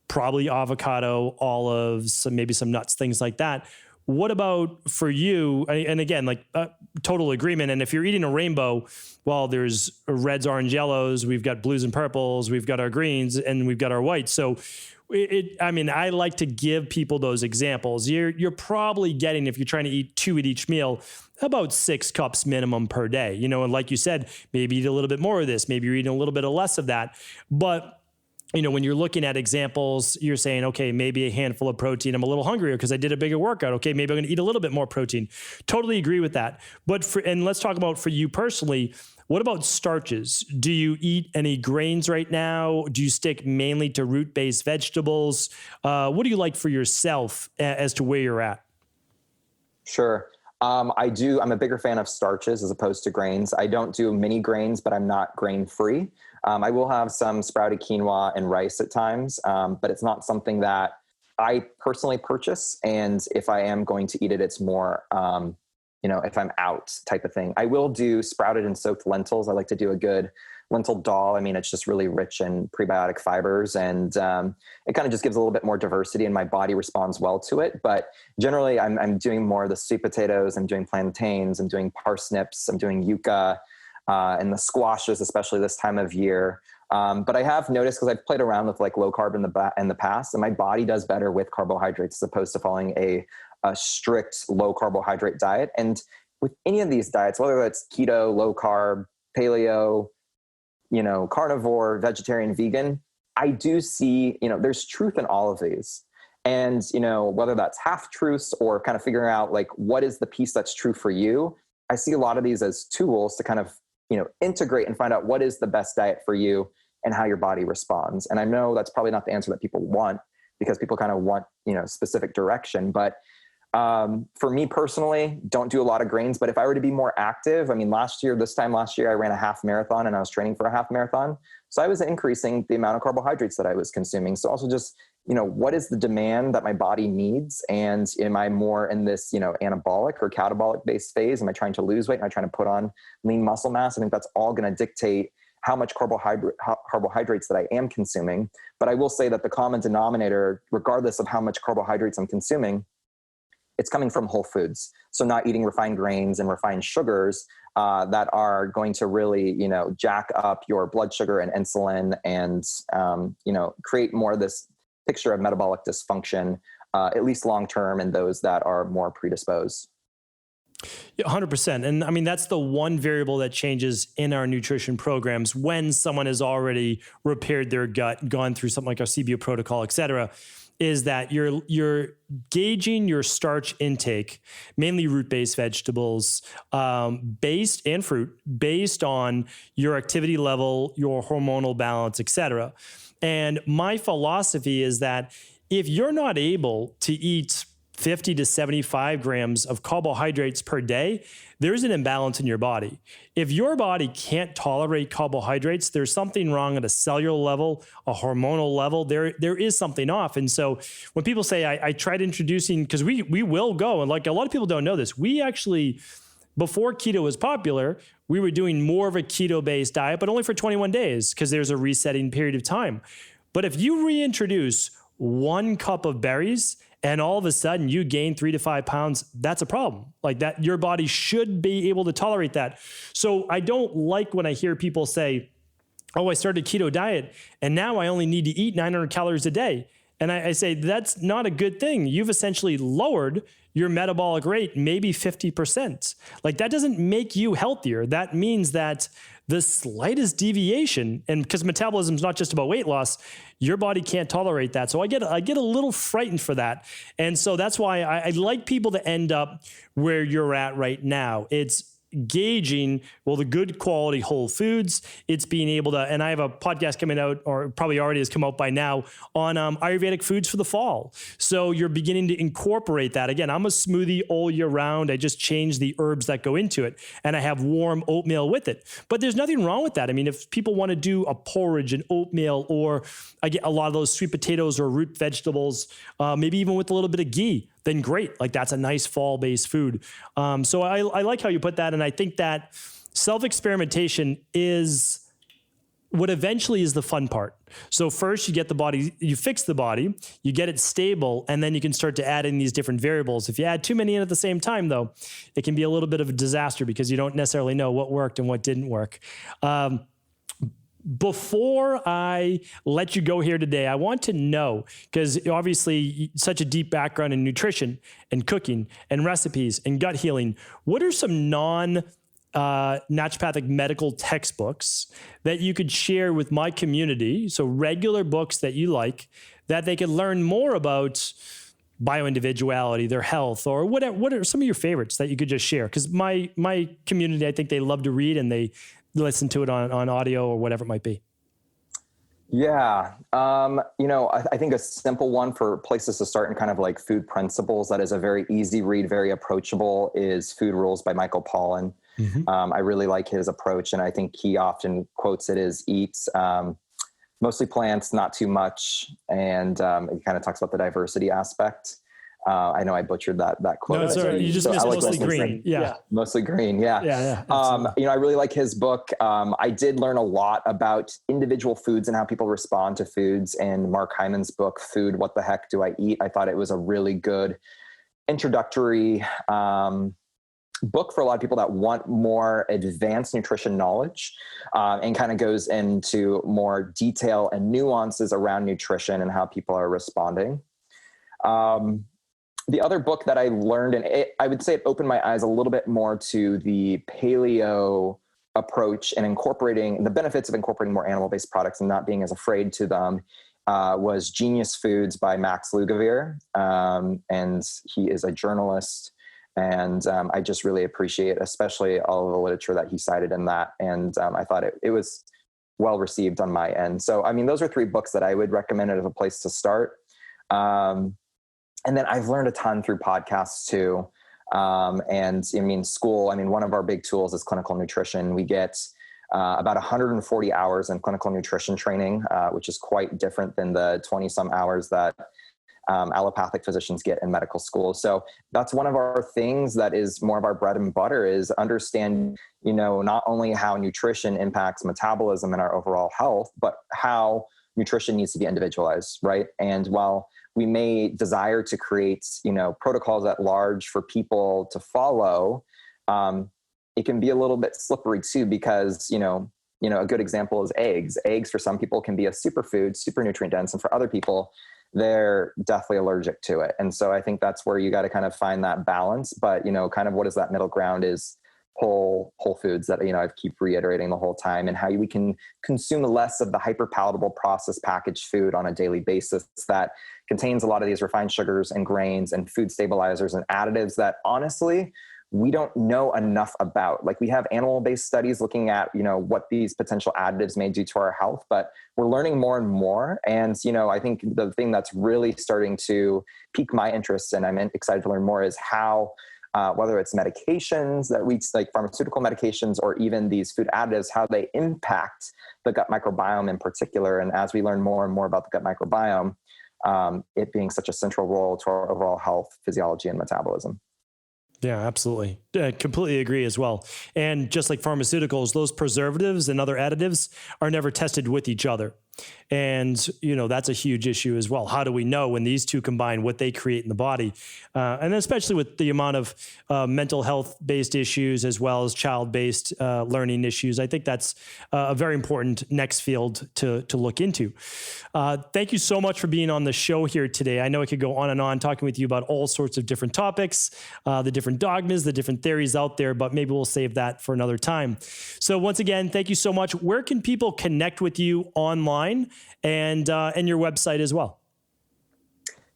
probably avocado, olives, maybe some nuts, things like that. What about for you? And again, like total agreement. And if you're eating a rainbow, well, there's reds, orange, yellows, we've got blues and purples, we've got our greens, and we've got our whites. So I like to give people those examples. You're probably getting, if you're trying to eat 2 at each meal, about 6 cups minimum per day, and like you said, maybe eat a little bit more of this, maybe you're eating a little bit of less of that. But when you're looking at examples, you're saying, okay, maybe a handful of protein. I'm a little hungrier because I did a bigger workout. Okay, maybe I'm going to eat a little bit more protein. Totally agree with that. And let's talk about for you personally, what about starches? Do you eat any grains right now? Do you stick mainly to root-based vegetables? What do you like for yourself as to where you're at? Sure. I do. I'm a bigger fan of starches as opposed to grains. I don't do many grains, but I'm not grain-free. I will have some sprouted quinoa and rice at times, but it's not something that I personally purchase. And if I am going to eat it, it's more, if I'm out type of thing. I will do sprouted and soaked lentils. I like to do a good lentil dal. It's just really rich in prebiotic fibers, and it kind of just gives a little bit more diversity, and my body responds well to it. But generally, I'm doing more of the sweet potatoes. I'm doing plantains. I'm doing parsnips. I'm doing yucca. And the squashes, especially this time of year. But I have noticed, because I've played around with like low carb in the past, and my body does better with carbohydrates as opposed to following a strict low carbohydrate diet. And with any of these diets, whether it's keto, low carb, paleo, carnivore, vegetarian, vegan, I do see, there's truth in all of these. And, whether that's half truths or kind of figuring out like, what is the piece that's true for you? I see a lot of these as tools to kind of, integrate and find out what is the best diet for you and how your body responds. And I know that's probably not the answer that people want, because people kind of want, specific direction, but For me personally, don't do a lot of grains, but if I were to be more active, I mean, this time last year, I ran a half marathon and I was training for a half marathon. So I was increasing the amount of carbohydrates that I was consuming. So also just, what is the demand that my body needs? And am I more in this, anabolic or catabolic based phase? Am I trying to lose weight? Am I trying to put on lean muscle mass? I think that's all going to dictate how much carbohydrates that I am consuming. But I will say that the common denominator, regardless of how much carbohydrates I'm consuming, it's coming from whole foods. So not eating refined grains and refined sugars that are going to really, jack up your blood sugar and insulin and, create more of this picture of metabolic dysfunction, at least long-term in those that are more predisposed. Yeah, 100%. And I mean, that's the one variable that changes in our nutrition programs when someone has already repaired their gut, gone through something like our CBO protocol, et cetera, is that you're gauging your starch intake, mainly root-based vegetables, based and fruit, based on your activity level, your hormonal balance, et cetera. And my philosophy is that if you're not able to eat 50 to 75 grams of carbohydrates per day, there's an imbalance in your body. If your body can't tolerate carbohydrates, there's something wrong at a cellular level, a hormonal level. There is something off. And so when people say, I tried introducing, because we will go, and like a lot of people don't know this, we actually, before keto was popular, we were doing more of a keto-based diet, but only for 21 days because there's a resetting period of time. But if you reintroduce 1 cup of berries, and all of a sudden you gain 3 to 5 pounds, that's a problem. Like that, your body should be able to tolerate that. So I don't like when I hear people say, oh, I started a keto diet and now I only need to eat 900 calories a day. And I say, that's not a good thing. You've essentially lowered your metabolic rate, maybe 50%. Like that doesn't make you healthier. That means that the slightest deviation, and because metabolism is not just about weight loss, your body can't tolerate that. So I get a little frightened for that. And so that's why I like people to end up where you're at right now. It's gauging, the good quality whole foods. It's being able to, and I have a podcast coming out, or probably already has come out by now, on Ayurvedic foods for the fall. So you're beginning to incorporate that. Again, I'm a smoothie all year round. I just change the herbs that go into it, and I have warm oatmeal with it. But there's nothing wrong with that. I mean, if people want to do a porridge and oatmeal, or I get a lot of those sweet potatoes or root vegetables, maybe even with a little bit of ghee, then great. Like that's a nice fall-based food. So I like how you put that. And I think that self-experimentation is what eventually is the fun part. So first you get the body, you fix the body, you get it stable, and then you can start to add in these different variables. If you add too many in at the same time though, it can be a little bit of a disaster because you don't necessarily know what worked and what didn't work. Before I let you go here today, I want to know, because obviously such a deep background in nutrition and cooking and recipes and gut healing, what are some naturopathic medical textbooks that you could share with my community? So regular books that you like, that they could learn more about bioindividuality, their health, or what are some of your favorites that you could just share? Because my community, I think they love to read and they listen to it on audio or whatever it might be. Yeah. I think a simple one for places to start in kind of like food principles that is a very easy read, very approachable, is Food Rules by Michael Pollan. Mm-hmm. I really like his approach. And I think he often quotes it as eat mostly plants, not too much. And it kind of talks about the diversity aspect. I know I butchered that quote. No, sorry. You just missed mostly green. Yeah. Mostly green. Yeah. Yeah. I really like his book. I did learn a lot about individual foods and how people respond to foods. And Mark Hyman's book, Food, What the Heck Do I Eat? I thought it was a really good introductory book for a lot of people that want more advanced nutrition knowledge, and kind of goes into more detail and nuances around nutrition and how people are responding. The other book that I learned, and I would say it opened my eyes a little bit more to the paleo approach and incorporating the benefits of incorporating more animal-based products and not being as afraid to them, was Genius Foods by Max Lugavere. And he is a journalist. And I just really appreciate, especially all of the literature that he cited in that. And I thought it was well received on my end. So, I mean, those are 3 books that I would recommend as a place to start. And then I've learned a ton through podcasts too. And I mean, school, I mean, one of our big tools is clinical nutrition. We get about 140 hours in clinical nutrition training, which is quite different than the 20 some hours that allopathic physicians get in medical school. So that's one of our things that is more of our bread and butter, is understand, not only how nutrition impacts metabolism and our overall health, but how nutrition needs to be individualized, right? And while we may desire to create, protocols at large for people to follow, it can be a little bit slippery too, because, a good example is eggs. Eggs for some people can be a superfood, super nutrient dense, and for other people, they're definitely allergic to it. And so I think that's where you got to kind of find that balance. But, kind of what is that middle ground is whole foods that, I keep reiterating the whole time, and how we can consume less of the hyper palatable processed packaged food on a daily basis that contains a lot of these refined sugars and grains and food stabilizers and additives that honestly, we don't know enough about. Like, we have animal-based studies looking at, what these potential additives may do to our health, but we're learning more and more. And, I think the thing that's really starting to pique my interest, and I'm excited to learn more, is how, whether it's medications that like pharmaceutical medications, or even these food additives, how they impact the gut microbiome in particular. And as we learn more and more about the gut microbiome, it being such a central role to our overall health, physiology, and metabolism. Yeah, absolutely. Completely agree as well. And just like pharmaceuticals, those preservatives and other additives are never tested with each other. And, that's a huge issue as well. How do we know when these two combine what they create in the body? And especially with the amount of mental health-based issues as well as child-based learning issues, I think that's a very important next field to look into. Thank you so much for being on the show here today. I know I could go on and on talking with you about all sorts of different topics, the different dogmas, the different theories out there, but maybe we'll save that for another time. So once again, thank you so much. Where can people connect with you online? And your website as well?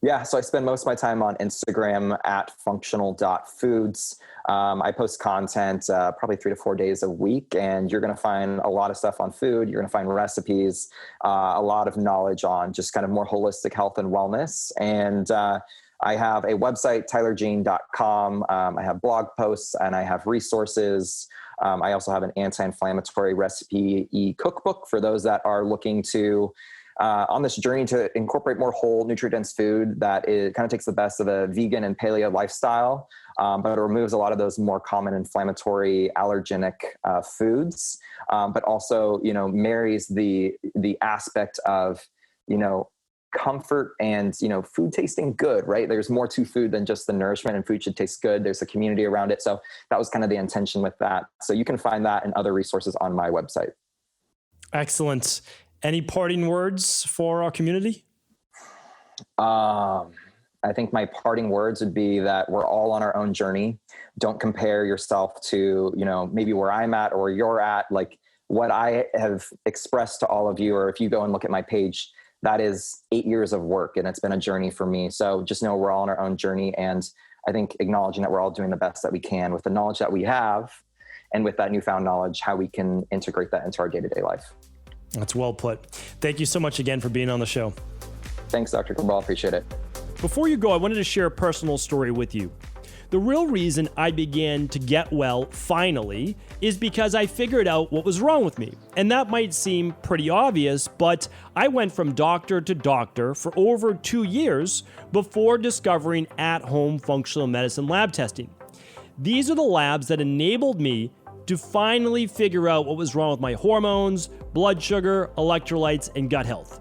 Yeah, so I spend most of my time on Instagram at functional.foods. I post content probably 3 to 4 days a week, and you're going to find a lot of stuff on food. You're going to find recipes, a lot of knowledge on just kind of more holistic health and wellness. And I have a website, tylerjean.com. I have blog posts and I have resources. I also have an anti-inflammatory recipe e-cookbook for those that are looking to, on this journey to incorporate more whole nutrient-dense food that kind of takes the best of a vegan and paleo lifestyle, but it removes a lot of those more common inflammatory allergenic foods, but also, marries the aspect of, comfort and, food tasting good, right? There's more to food than just the nourishment, and food should taste good. There's a community around it. So that was kind of the intention with that. So you can find that and other resources on my website. Excellent. Any parting words for our community? I think my parting words would be that we're all on our own journey. Don't compare yourself to, maybe where I'm at or you're at. Like, what I have expressed to all of you, or if you go and look at my page, that is 8 years of work, and it's been a journey for me. So just know we're all on our own journey. And I think acknowledging that we're all doing the best that we can with the knowledge that we have, and with that newfound knowledge, how we can integrate that into our day-to-day life. That's well put. Thank you so much again for being on the show. Thanks, Dr. Cabral. Appreciate it. Before you go, I wanted to share a personal story with you. The real reason I began to get well finally is because I figured out what was wrong with me. And that might seem pretty obvious, but I went from doctor to doctor for over 2 years before discovering at-home functional medicine lab testing. These are the labs that enabled me to finally figure out what was wrong with my hormones, blood sugar, electrolytes, and gut health.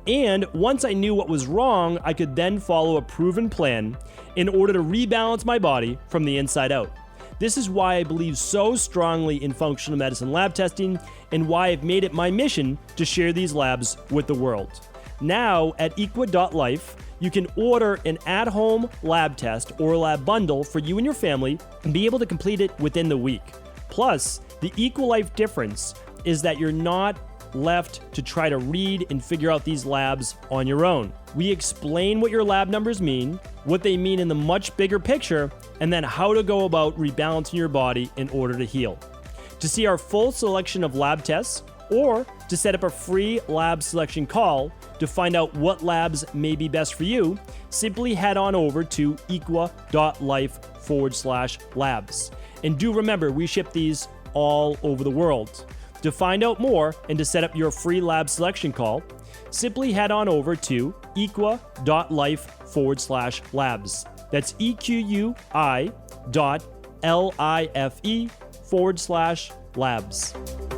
And once I knew what was wrong, I could then follow a proven plan in order to rebalance my body from the inside out. This is why I believe so strongly in functional medicine lab testing, and why I've made it my mission to share these labs with the world. Now at equa.life, you can order an at-home lab test or lab bundle for you and your family and be able to complete it within the week. Plus, the EquaLife difference is that you're not left to try to read and figure out these labs on your own. We explain what your lab numbers mean, what they mean in the much bigger picture, and then how to go about rebalancing your body in order to heal. To see our full selection of lab tests, or to set up a free lab selection call to find out what labs may be best for you, simply head on over to equa.life/labs. And do remember, we ship these all over the world. To find out more and to set up your free lab selection call, simply head on over to equa.life/labs. That's EQUI.LIFE/labs.